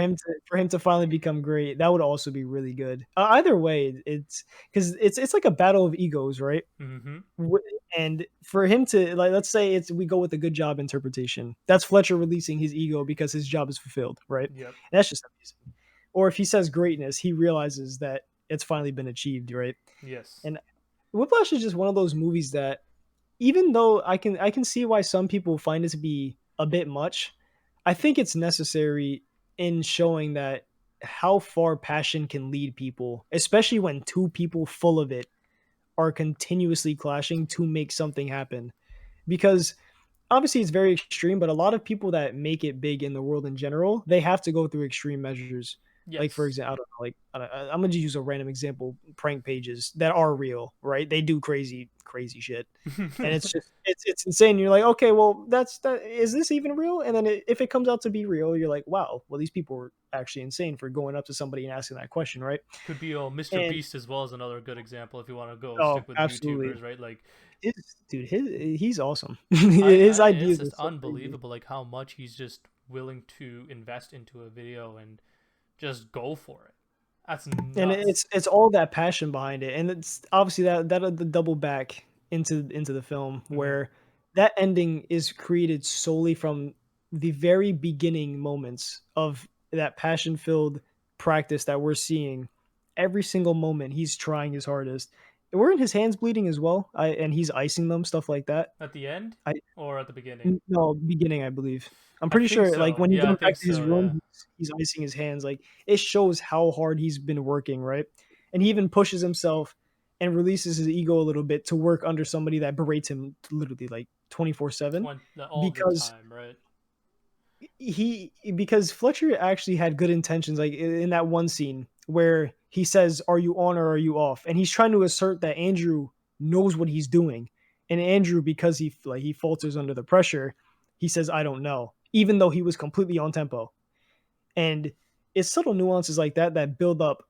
him to finally become great, that would also be really good. Either way, it's because it's like a battle of egos, right? Mm-hmm. W And for him to, like, let's say it's we go with the good job interpretation. That's Fletcher releasing his ego because his job is fulfilled, right? Yep. And that's just amazing. Or if he says greatness, he realizes that it's finally been achieved, right? Yes. And Whiplash is just one of those movies that, even though I can see why some people find it to be a bit much, I think it's necessary in showing that how far passion can lead people, especially when two people full of it are continuously clashing to make something happen. Because obviously it's very extreme, but a lot of people that make it big in the world in general, they have to go through extreme measures. Like for Yes. example, I don't know, like I'm gonna just use a random example: prank pages that are real, right? They do crazy shit, and it's just it's insane. You're like, okay, well, that is this even real? And then if it comes out to be real, you're like, wow, well, these people were actually insane for going up to somebody and asking that question, right? Could be Mr. And Beast as well as another good example if you want to go oh, stick with absolutely, YouTubers, right? Like his dude, he's awesome. I His it's ideas are just so crazy. unbelievable like how much he's just willing to invest into a video and just go for it. That's And nuts. it's all that passion behind it, and it's obviously that the double back into the film Mm-hmm. where that ending is created solely from the very beginning moments of that passion filled practice that we're seeing. Every single moment he's trying his hardest. Weren't his hands bleeding as well? And he's icing them, stuff like that. At the end I or at the beginning? No, beginning, I believe. I'm I pretty think sure, like, so. when he Yeah, I goes back think to his so. room, Yeah. he's icing his hands, like, it shows how hard he's been working, right? And he even pushes himself and releases his ego a little bit to work under somebody that berates him literally, like, 24/7 All the because time, right? because Fletcher actually had good intentions, like, in that one scene where he says, "Are you on or are you off?" And he's trying to assert that Andrew knows what he's doing. And Andrew, because he falters under the pressure, he says, "I don't know," even though he was completely on tempo. And it's subtle nuances like that that build up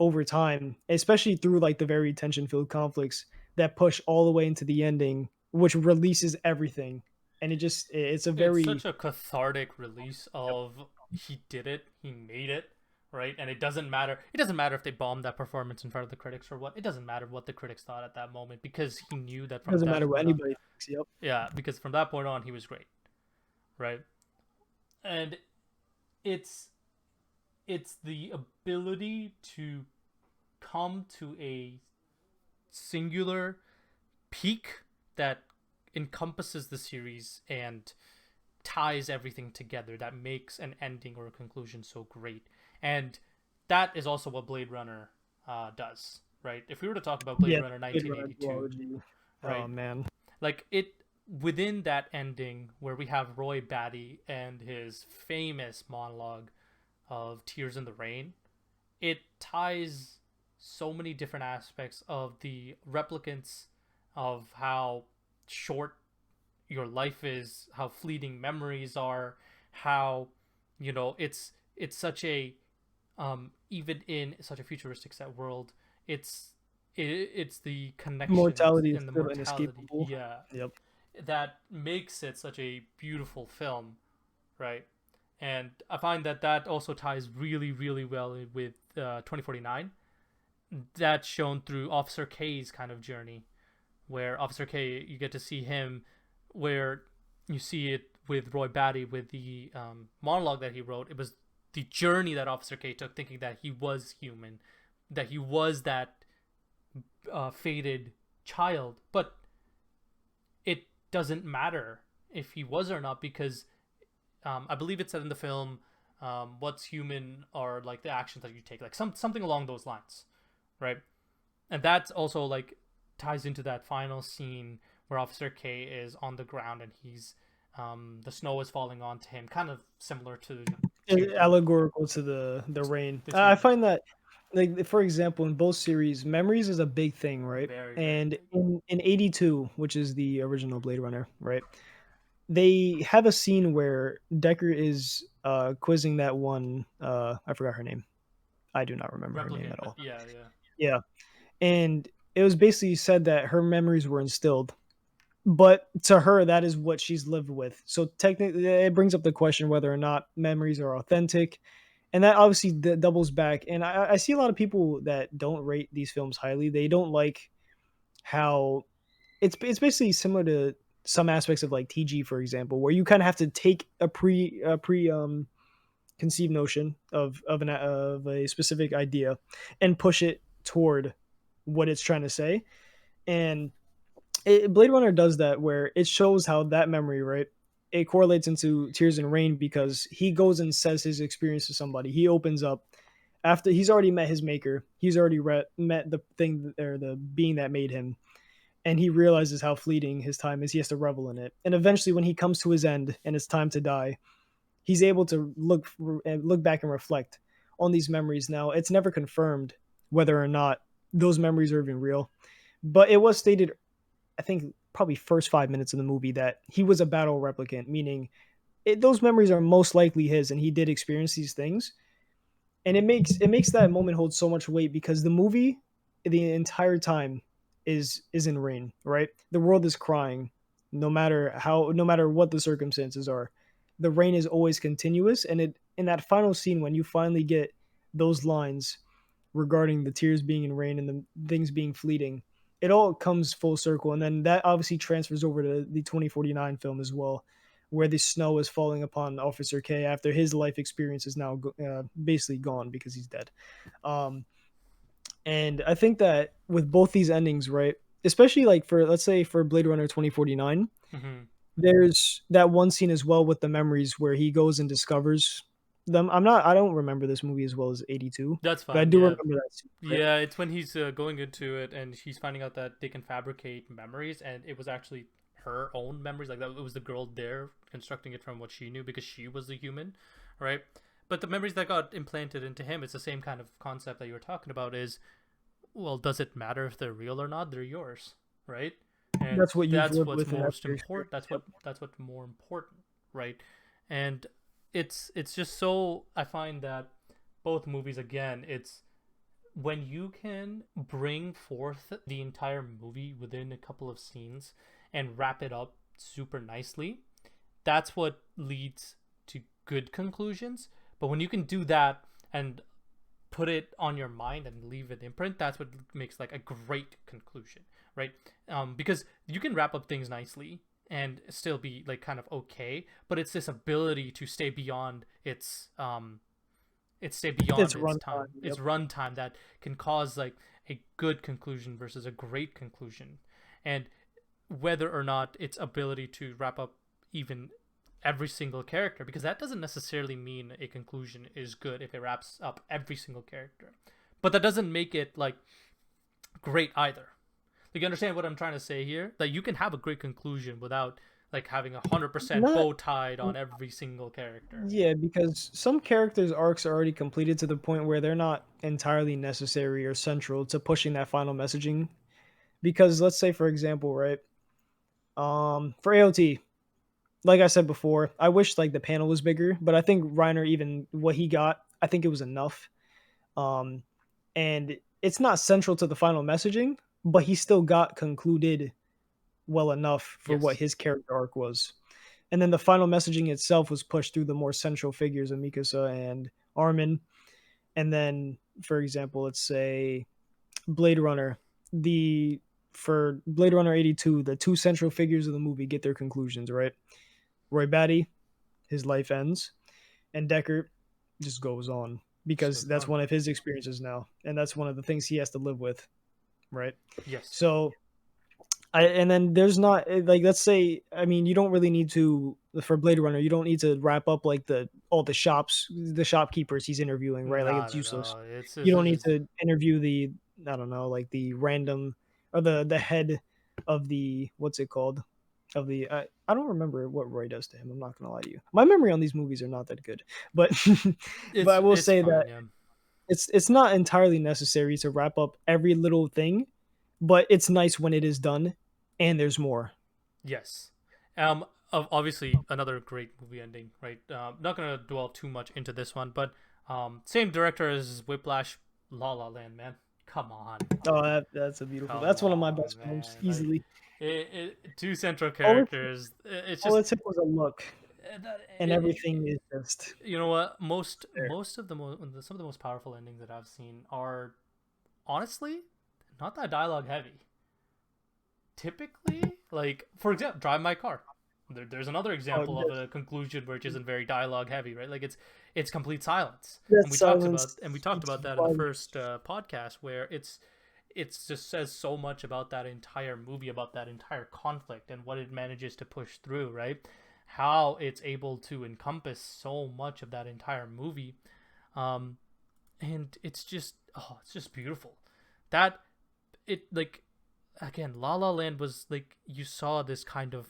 over time, especially through like the very tension-filled conflicts that push all the way into the ending, which releases everything. And it's a It's very such a cathartic release of he did it, he made it, right? And it doesn't matter. It doesn't matter if they bombed that performance in front of the critics or what. It doesn't matter what the critics thought at that moment because he knew that from doesn't that matter what point on. anybody thinks. Yep. Yeah, because from that point on he was great, right? And it's it's the ability to come to a singular peak that encompasses the series and ties everything together that makes an ending or a conclusion so great. And that is also what Blade Runner does, right? If we were to talk about Blade Yeah, Runner Blade Runner 1982, duology. Oh right? man, Like it within that ending where we have Roy Batty and his famous monologue of Tears in the Rain, it ties so many different aspects of the replicants of how short your life is, how fleeting memories are, how it's such a even in such a futuristic set world, it's it's the connections immortality is and the still mortality, inescapable. yeah, Yep. that makes it such a beautiful film, right? And I find that that also ties really, really well with 2049. That's shown through Officer K's kind of journey, where Officer K, you get to see him, where you see it with Roy Batty with the monologue that he wrote. It was the journey that Officer K took, thinking that he was human, that he was that fated child, but it doesn't matter if he was or not because I believe it said in the film, what's human are like the actions that you take, like something along those lines, right? And that's also like ties into that final scene where Officer K is on the ground and he's the snow is falling onto him, kind of similar to Allegorical to the rain. the I two find that, like, for example, in both series, memories is a big thing, right? very very And big. in 82, which is the original Blade Runner, right? They have a scene where Decker is quizzing that one. I forgot her name. I do not remember her name Replicant, at but all. yeah, yeah. Yeah, and it was basically said that her memories were instilled but to her, that is what she's lived with. So technically, it brings up the question whether or not memories are authentic, and that obviously doubles back. And I see a lot of people that don't rate these films highly. They don't like how it's basically similar to some aspects of like TG, for example, where you kind of have to take a pre conceived notion of a specific idea and push it toward what it's trying to say. And Blade Runner does that, where it shows how that memory, right, it correlates into Tears and Rain because he goes and says his experience to somebody. He opens up after he's already met his maker. He's already met the thing or the being that made him, and he realizes how fleeting his time is. He has to revel in it, and eventually, when he comes to his end and it's time to die, he's able to look back and reflect on these memories. Now, it's never confirmed whether or not those memories are even real, but it was stated, I think, probably first 5 minutes of the movie that he was a battle replicant, meaning those memories are most likely his, and he did experience these things. And it makes that moment hold so much weight because the movie, the entire time, is in rain. Right, the world is crying, no matter what the circumstances are. The rain is always continuous, and it in that final scene when you finally get those lines regarding the tears being in rain and the things being fleeting, it all comes full circle. And then that obviously transfers over to the 2049 film as well, where the snow is falling upon Officer K after his life experience is now basically gone because he's dead. Um, and I think that with both these endings, right, especially like for, let's say, for Blade Runner 2049, Mm-hmm. there's that one scene as well with the memories where he goes and discovers them. I don't remember this movie as well as 82, That's but I fine. do Yeah, remember that scene, right? yeah. It's when he's going into it and he's finding out that they can fabricate memories, and it was actually her own memories. Like that, it was the girl there constructing it from what she knew because she was the human, right? But the memories that got implanted into him, it's the same kind of concept that you were talking about. Is, well, does it matter if they're real or not? They're yours, right? And That's what you've that's lived what's with, and that's most your important. experience. Yep. That's what's more important, right? And it's just so, I find that both movies, again, it's when you can bring forth the entire movie within a couple of scenes and wrap it up super nicely, that's what leads to good conclusions. But when you can do that and put it on your mind and leave an imprint, that's what makes like a great conclusion, right? Because you can wrap up things nicely and still be like kind of okay, but it's this ability to stay beyond It's its runtime. time, its Yep. runtime, that can cause like a good conclusion versus a great conclusion. And whether or not its ability to wrap up even every single character, because that doesn't necessarily mean a conclusion is good if it wraps up every single character, but that doesn't make it like great either. Like, you understand what I'm trying to say here, that you can have a great conclusion without like having 100% Not bow tied on every single character. Yeah, because some characters' arcs are already completed to the point where they're not entirely necessary or central to pushing that final messaging. Because let's say, for example, right, for AOT, like I said before, I wish like the panel was bigger, but I think Reiner, even what he got, I think it was enough. Um, and it's not central to the final messaging, but he still got concluded well enough for what Yes. his character arc was. And then the final messaging itself was pushed through the more central figures of Mikasa and Armin. And then, for example, let's say Blade Runner, the for Blade Runner 82, the two central figures of the movie get their conclusions, right? Roy Batty, his life ends, and Deckard just goes on Just because goes that's on. one of his experiences now, and that's one of the things he has to live with, right? Yes. So and then there's not like, let's say, I mean, you don't really need to, for Blade Runner, you don't need to wrap up like the shopkeepers he's interviewing, right? Like, Not it's at useless. all. You It's don't need just to interview the, I don't know, like the random or the head of the, what's it called, of the, I don't remember what Roy does to him. I'm not gonna lie to you. My memory on these movies are not that good, but but I will it's say that fine. Yeah. it's not entirely necessary to wrap up every little thing, but it's nice when it is done and there's more. Yes. Um. Obviously, another great movie ending. Right. Not gonna dwell too much into this one, but same director as Whiplash, La La Land, man. Come on, Oh, that's a beautiful. come That's one of my on, best films, man. Like, easily. two central All it characters. It's all just it took was a look, and everything is just you know what? there. Most of some of the most powerful endings that I've seen are honestly not that dialogue heavy. Typically, like for example, Drive My Car. There's another Oh, example of that's a conclusion which isn't very dialogue heavy, right? Like it's complete silence, that and silence we talked speaks about that in the volumes. first podcast, where it's just says so much about that entire movie, about that entire conflict, and what it manages to push through, right? How it's able to encompass so much of that entire movie, um, and it's just beautiful. That it like again, La La Land was like you saw this kind of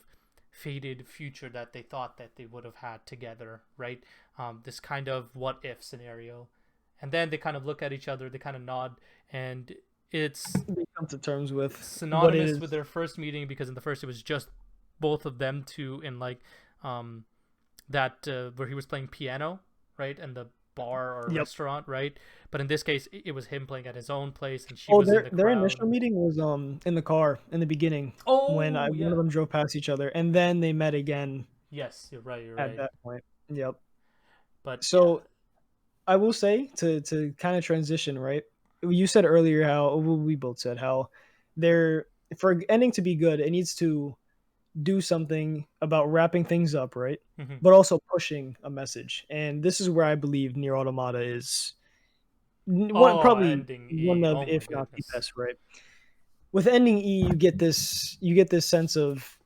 faded future that they thought that they would have had together, right? This kind of what if scenario, and then they kind of look at each other, they kind of nod, and it's They come to terms with what it synonymous with is. their first meeting because in the first it was just both of them two in like um that where he was playing piano, right, and the bar or Yep. restaurant, right? But in this case, it was him playing at his own place, and she Oh, was in their the their crowd. initial And meeting was in the car in the beginning when oh one of yeah, them drove past each other, and then they met again yes, you're right, you're at right. that point. Yep. But yeah, So I will say to kind of transition, right? You said earlier how well, we both said how there for ending to be good, it needs to do something about wrapping things up, right? mm-hmm. But also pushing a message. And this is where I believe Nier Automata is one Oh, probably ending one E. of, Oh my if not the goodness. best, right? With ending E, you get this sense of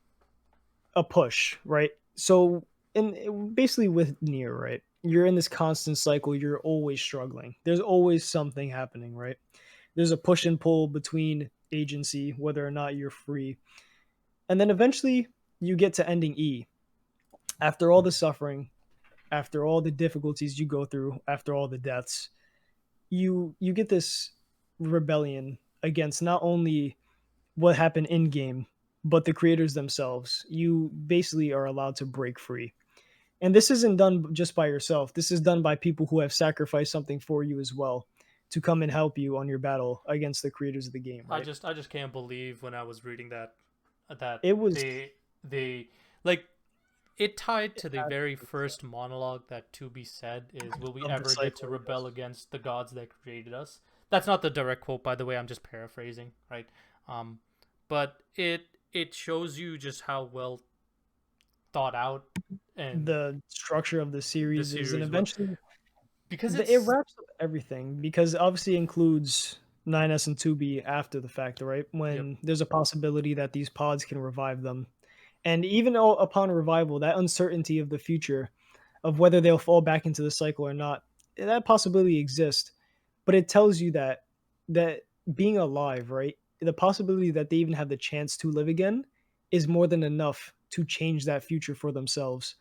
a push, right? So, and basically with Nier, right? You're in this constant cycle. You're always struggling. There's always something happening, right? There's a push and pull between agency, whether or not you're free, and then eventually you get to ending E. After all the suffering, after all the difficulties you go through, after all the deaths, you get this rebellion against not only what happened in game, but the creators themselves. You basically are allowed to break free. And this isn't done just by yourself. This is done by people who have sacrificed something for you as well to come and help you on your battle against the creators of the game, right? I just can't believe when I was reading that that It was they like it tied to the very first monologue that To Be said is, will we of the ever get to cycle. rebel against the gods that created us? That's not the direct quote, by the way. I'm just paraphrasing, right? Um, but it shows you just how well thought out and The structure of the the series is, and series was, eventually because it it's wraps up everything because obviously it includes 9S and 2B after the fact, right? yep. When there's a possibility that these pods can revive them. And even upon revival, that uncertainty of the future, of whether they'll fall back into the cycle or not, that possibility exists. But it tells you that being alive, right? The possibility that they even have the chance to live again is more than enough to change that future for themselves.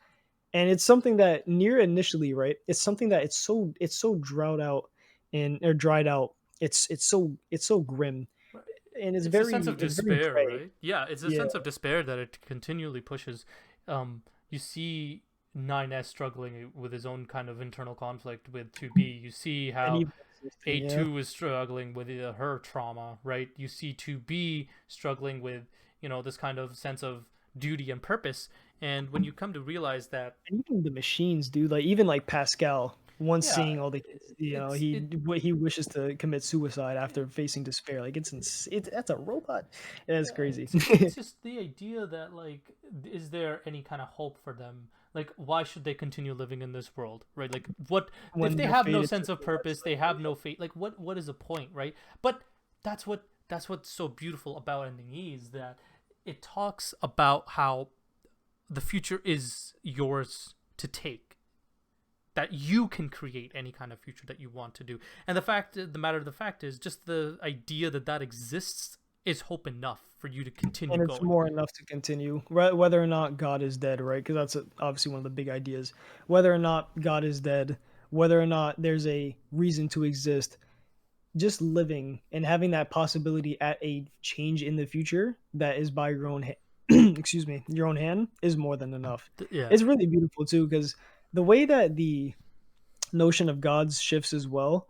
And it's something that near initially, right? It's something that it's so drought out and or dried out. It's so grim and It's a sense of it's very despair, gray. right? Yeah, it's a Yeah, sense of despair that it continually pushes. You see 9S struggling with his own kind of internal conflict with 2B. You see and how even existing. Yeah, A2 is struggling with her trauma, right? You see 2B struggling with, this kind of sense of duty and purpose. And when you come to realize that, and even the machines, dude. Like even like Pascal, once yeah, seeing all the kids, it's it he wishes to commit suicide after facing despair. Like it's that's a robot. That's yeah, crazy. it's just the idea that, like, is there any kind of hope for them? Like, why should they continue living in this world, right? Like, what if When they they're have no fated to sense of live that purpose, they cycle. have no fate, like, what is the point, right? But that's what's so beautiful about ending E is that it talks about how the future is yours to take, that you can create any kind of future that you want to do. And the matter of the fact is, just the idea that that exists is hope enough for you to continue And it's going. more enough to continue, whether or not God is dead, right? Because that's obviously one of the big ideas. Whether or not God is dead, whether or not there's a reason to exist, just living and having that possibility at a change in the future that is by your own excuse me, your own hand is more than enough. Yeah. It's really beautiful too because the way that the notion of gods shifts as well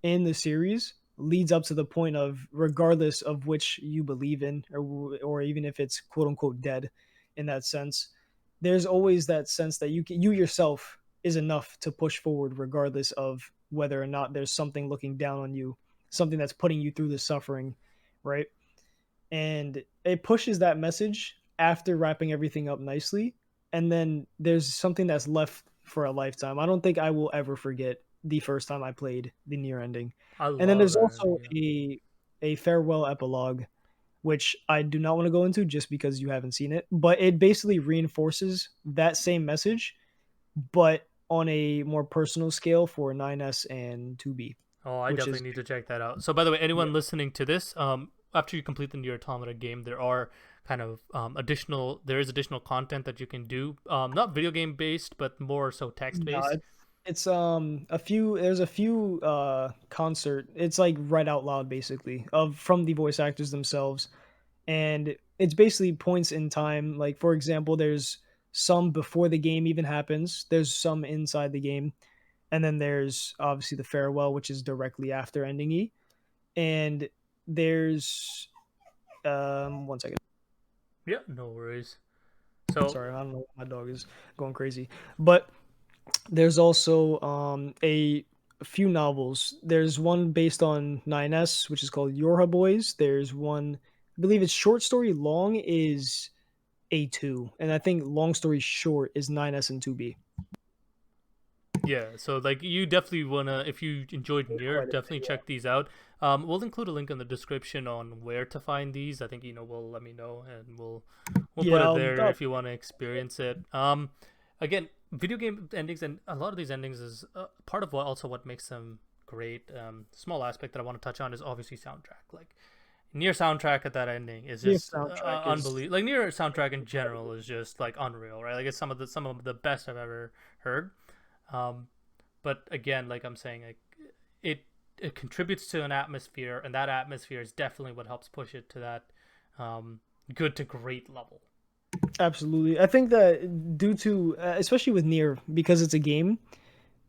in the series, leads up to the point of, regardless of which you believe in, or even if it's quote unquote dead in that sense, there's always that sense that you yourself is enough to push forward regardless of whether or not there's something looking down on you, something that's putting you through the suffering, right? And it pushes that message after wrapping everything up nicely. And then there's something that's left for a lifetime. I don't think I will ever forget the first time I played the Nier ending. I And then love there's that also ending. Yeah. a farewell epilogue, which I do not want to go into just because you haven't seen it, but it basically reinforces that same message, but on a more personal scale for 9S and 2B, Oh, I which definitely is need to check that out. So, by the way, yeah, anyone listening to this, after you complete the Nier Automata game, there are kind of there is additional content that you can do. Not video game based, but more so text no, based. it's a few there's a few concert, it's like read out loud basically of from the voice actors themselves, and it's basically points in time. Like for example, there's some before the game even happens, there's some inside the game, and then there's obviously the farewell, which is directly after ending E, and there's 1 second. Yeah, no worries. So, Sorry, I don't know, my dog is going crazy, but there's also a few novels. There's one based on 9S, which is called Yorha Boys. There's one, I believe it's short story long is A2, and I think long story short is 9S and 2B. yeah, so like you definitely wanna, if you enjoyed There's Nier, quite a bit, definitely yeah. check these out. We'll include a link in the description on where to find these. I think will let me know, and we'll put Yeah, it there I'll if you want to experience it. Again, video game endings and a lot of these endings is part of what makes them great. Small aspect that I want to touch on is obviously soundtrack. Like Nier soundtrack at that ending is the just soundtrack is unbelievable. Like Nier soundtrack in general incredible. is just like unreal, right? Like it's some of the best I've ever heard. Um, but again, like I'm saying, like it it contributes to an atmosphere, and that atmosphere is definitely what helps push it to that um, good to great level. Absolutely. I think that due to especially with Nier, because it's a game,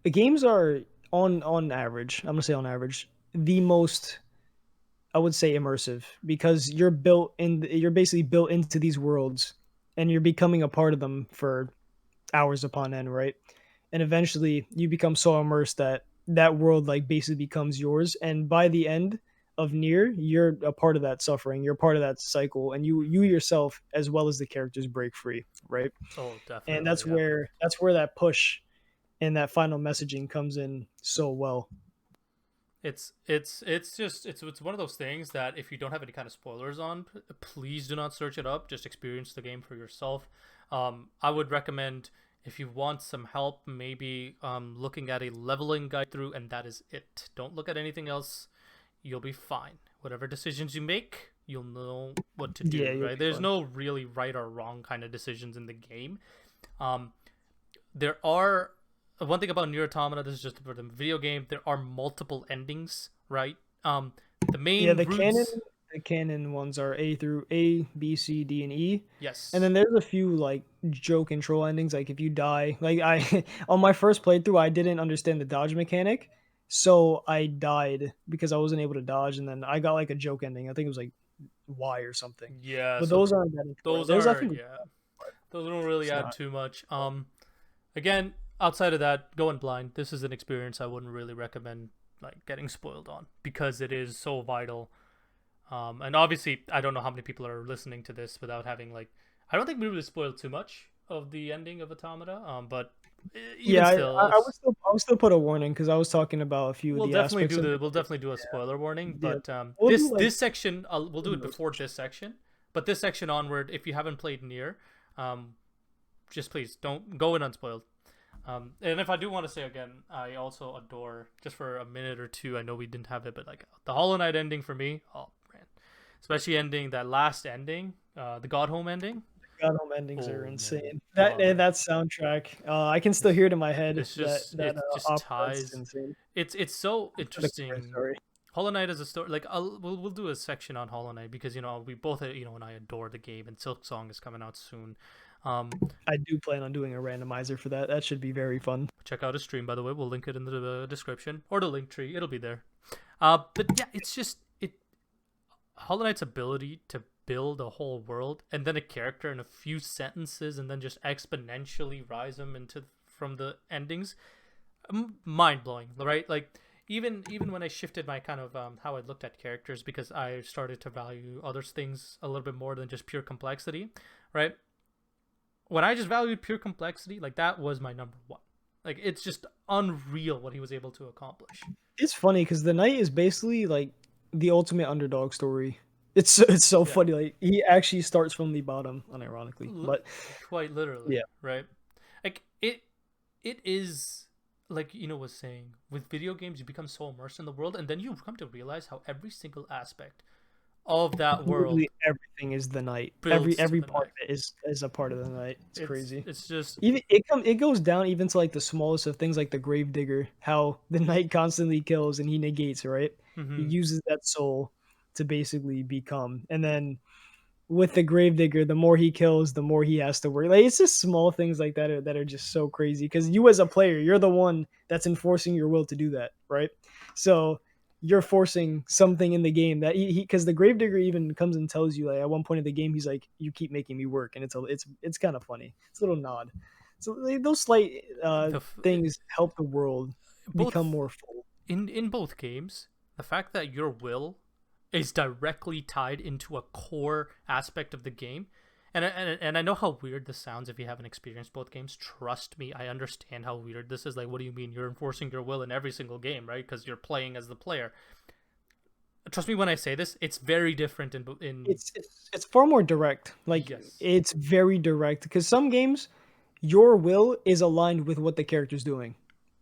the games are on average, I'm gonna say on average, the most, I would say, immersive, because you're basically built into these worlds, and you're becoming a part of them for hours upon end, right? And eventually you become so immersed that that world like basically becomes yours, and by the end of Near, you're a part of that suffering, you're part of that cycle, and you yourself as well as the characters break free, right? Oh, And definitely, yeah. that's where that push and that final messaging comes in so well. It's one of those things that if you don't have any kind of spoilers on, please do not search it up. Just experience the game for yourself. I would recommend if you want some help, maybe looking at a leveling guide through, and that is it. Don't look at anything else. You'll be fine. Whatever decisions you make, you'll know what to Yeah, do. you'll Right? be There's fun. no really right or wrong kind of decisions in the game. Um, there are one thing about Nier Automata. This is just for the video game. There are multiple endings, right? The Yeah, main roots. the canon ones are A through A, B, C, D, and E. And Yes. then there's a few like joke control endings. Like if you die, like I on my first playthrough, I didn't understand the dodge mechanic, so I died because I wasn't able to dodge, and then I got like a joke ending. I think it was like Y or something. Yeah. But So those aren't that important. those There's I are, think yeah. Those don't really it's add not. too much. Again, outside of that, going blind. This is an experience I wouldn't really recommend like getting spoiled on because it is so vital. And obviously, I don't know how many people are listening to this without having like. I don't think we really spoiled too much of the ending of Automata. But even Yeah, still, it's I would still put a warning because I was talking about a few of the aspects of it. we'll definitely do a spoiler warning. Yeah, But we'll do like this section we'll do it no before section. this section. But this section onward, if you haven't played Near, um, just please don't go in unspoiled. And if I do want to say again, I also adore just for a minute or two. I know we didn't have it, but like the Hollow Knight ending for me, oh man, especially ending that last ending, the God Home ending. God Home endings are Oh man, insane. love it. That soundtrack, I can still hear it in my head. That It just opera is ties. insane. It's so Such a great interesting. story. Hollow Knight is a story. Like we'll do a section on Hollow Knight because we both and I adore the game, and Silk Song is coming out soon. Um, I do plan on doing a randomizer for that. That should be very fun. check out his stream, by the way. We'll link it in the description or the link tree. It'll be there. But yeah, it's just it Hollow Knight's ability to build a whole world and then a character in a few sentences and then just exponentially rise them into from the endings, mind blowing, right? Like even when I shifted my kind of how I looked at characters because I started to value other things a little bit more than just pure complexity, right? When I just valued pure complexity, like that was my number one. Like it's just unreal what he was able to accomplish. It's funny because the knight is basically like the ultimate underdog story. It's so Yeah, funny. Like he actually starts from the bottom, unironically. L- But quite literally, yeah, right? Like it is like was saying with video games you become so immersed in the world and then you come to realize how every single aspect of that literally world everything is the knight. Every builds to every the part night. of it is a part of the knight. It's crazy. It's just Even it goes down even to like the smallest of things like the gravedigger, how the knight constantly kills and he negates, right? He mm-hmm. uses that soul to basically become. And then with the gravedigger, the more he kills, the more he has to work. Like it's just small things like that are just so crazy. Because you as a player, you're the one that's enforcing your will to do that, right? So you're forcing something in the game that he because the gravedigger even comes and tells you like at one point in the game he's like you keep making me work and it's kind of funny. It's a little nod. So like, those slight the things help the world become both more full. in both games, the fact that your will is directly tied into a core aspect of the game. And I know how weird this sounds if you haven't experienced both games. Trust me, I understand how weird this is. Like, what do you mean you're enforcing your will in every single game, right? Because you're playing as the player. Trust me when I say this. It's very different in It's far more direct. Like yes, it's very direct because some games your will is aligned with what the character's doing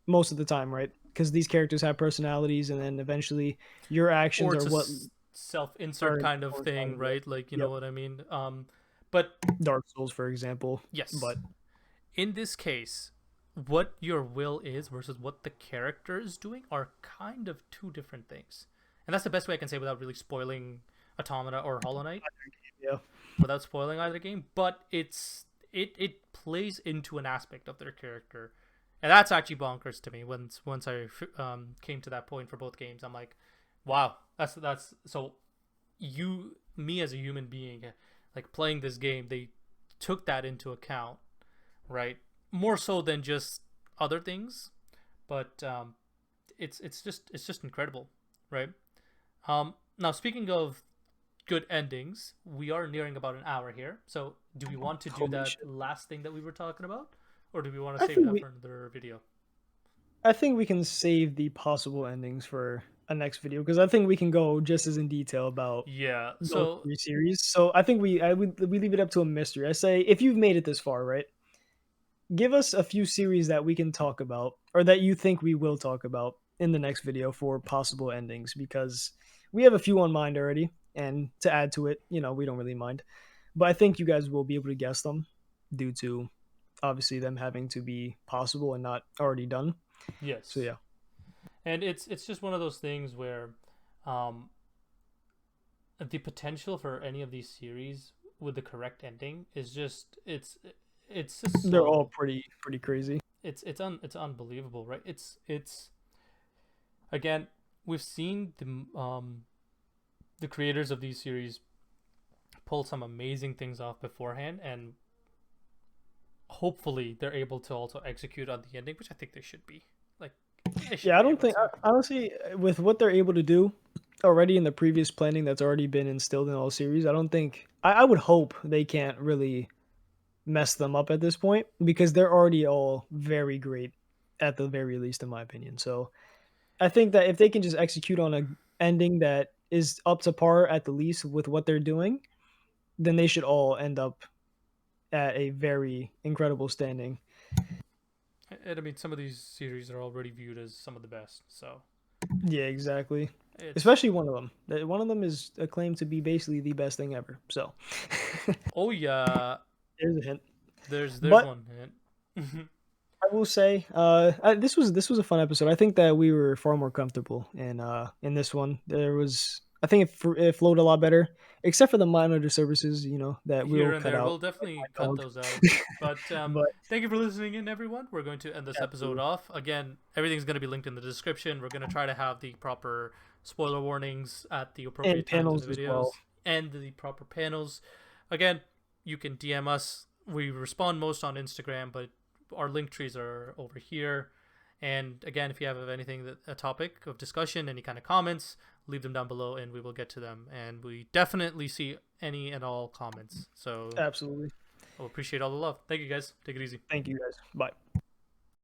most of the time, right? Because these characters have personalities, and then eventually your or actions are it's a what self-insert are kind of thing, coinciding with. right? Like you know Yep, what I mean. But Dark Souls, for example. yes, But in this case, what your will is versus what the character is doing are kind of two different things. And that's the best way I can say without really spoiling Automata or Hollow Knight, yeah, without spoiling either game. But it plays into an aspect of their character, and that's actually bonkers to me. Once I came to that point for both games, I'm like, wow, that's so me as a human being, like playing this game, they took that into account, right? More so than just other things, but it's just incredible, right? Now speaking of good endings, we are nearing about an hour here. So do we want to do holy that shit. last thing that we were talking about, or do we want to I save think that we for another video? I think we can save the possible endings for a next video because I think we can go just as in detail about Yeah. those So three series. So I think we leave it up to a mystery. I say if you've made it this far, right? Give us a few series that we can talk about or that you think we will talk about in the next video for possible endings because we have a few on mind already and to add to it, we don't really mind. But I think you guys will be able to guess them due to obviously them having to be possible and not already done. So yes, yeah, and it's just one of those things where, um, the potential for any of these series with the correct ending is just it's just they're all so pretty crazy. it's unbelievable, right? It's again, we've seen the creators of these series pull some amazing things off beforehand, and hopefully they're able to also execute on the ending, which I think they should be. Like they should Yeah, I be don't able think to. honestly with what they're able to do already in the previous planning that's already been instilled in all series. I don't think I would hope they can't really mess them up at this point because they're already all very great at the very least in my opinion. So I think that if they can just execute on a ending that is up to par at the least with what they're doing, then they should all end up at a very incredible standing. And I mean, some of these series are already viewed as some of the best, so Yeah, exactly. it's Especially one of them. One of them is acclaimed to be basically the best thing ever. So oh yeah, there's a hint. there's But one hint. I will say, this was a fun episode. I think that we were far more comfortable in this one. There was I think it flowed a lot better, except for the minor services, that Here we'll and cut there. out. We'll definitely Like my cut dog. those out. But But thank you for listening in, everyone. We're going to end this episode absolutely, off. Again, everything's going to be linked in the description. We're going to try to have the proper spoiler warnings at the and appropriate times in the panels as well. videos and the proper panels. Again, you can DM us. We respond most on Instagram, but our link trees are over here. And again, if you have anything a topic of discussion, any kind of comments, leave them down below and we will get to them. And we definitely see any and all comments. So Absolutely. I'll appreciate all the love. Thank you guys. Take it easy. Thank you guys. Bye.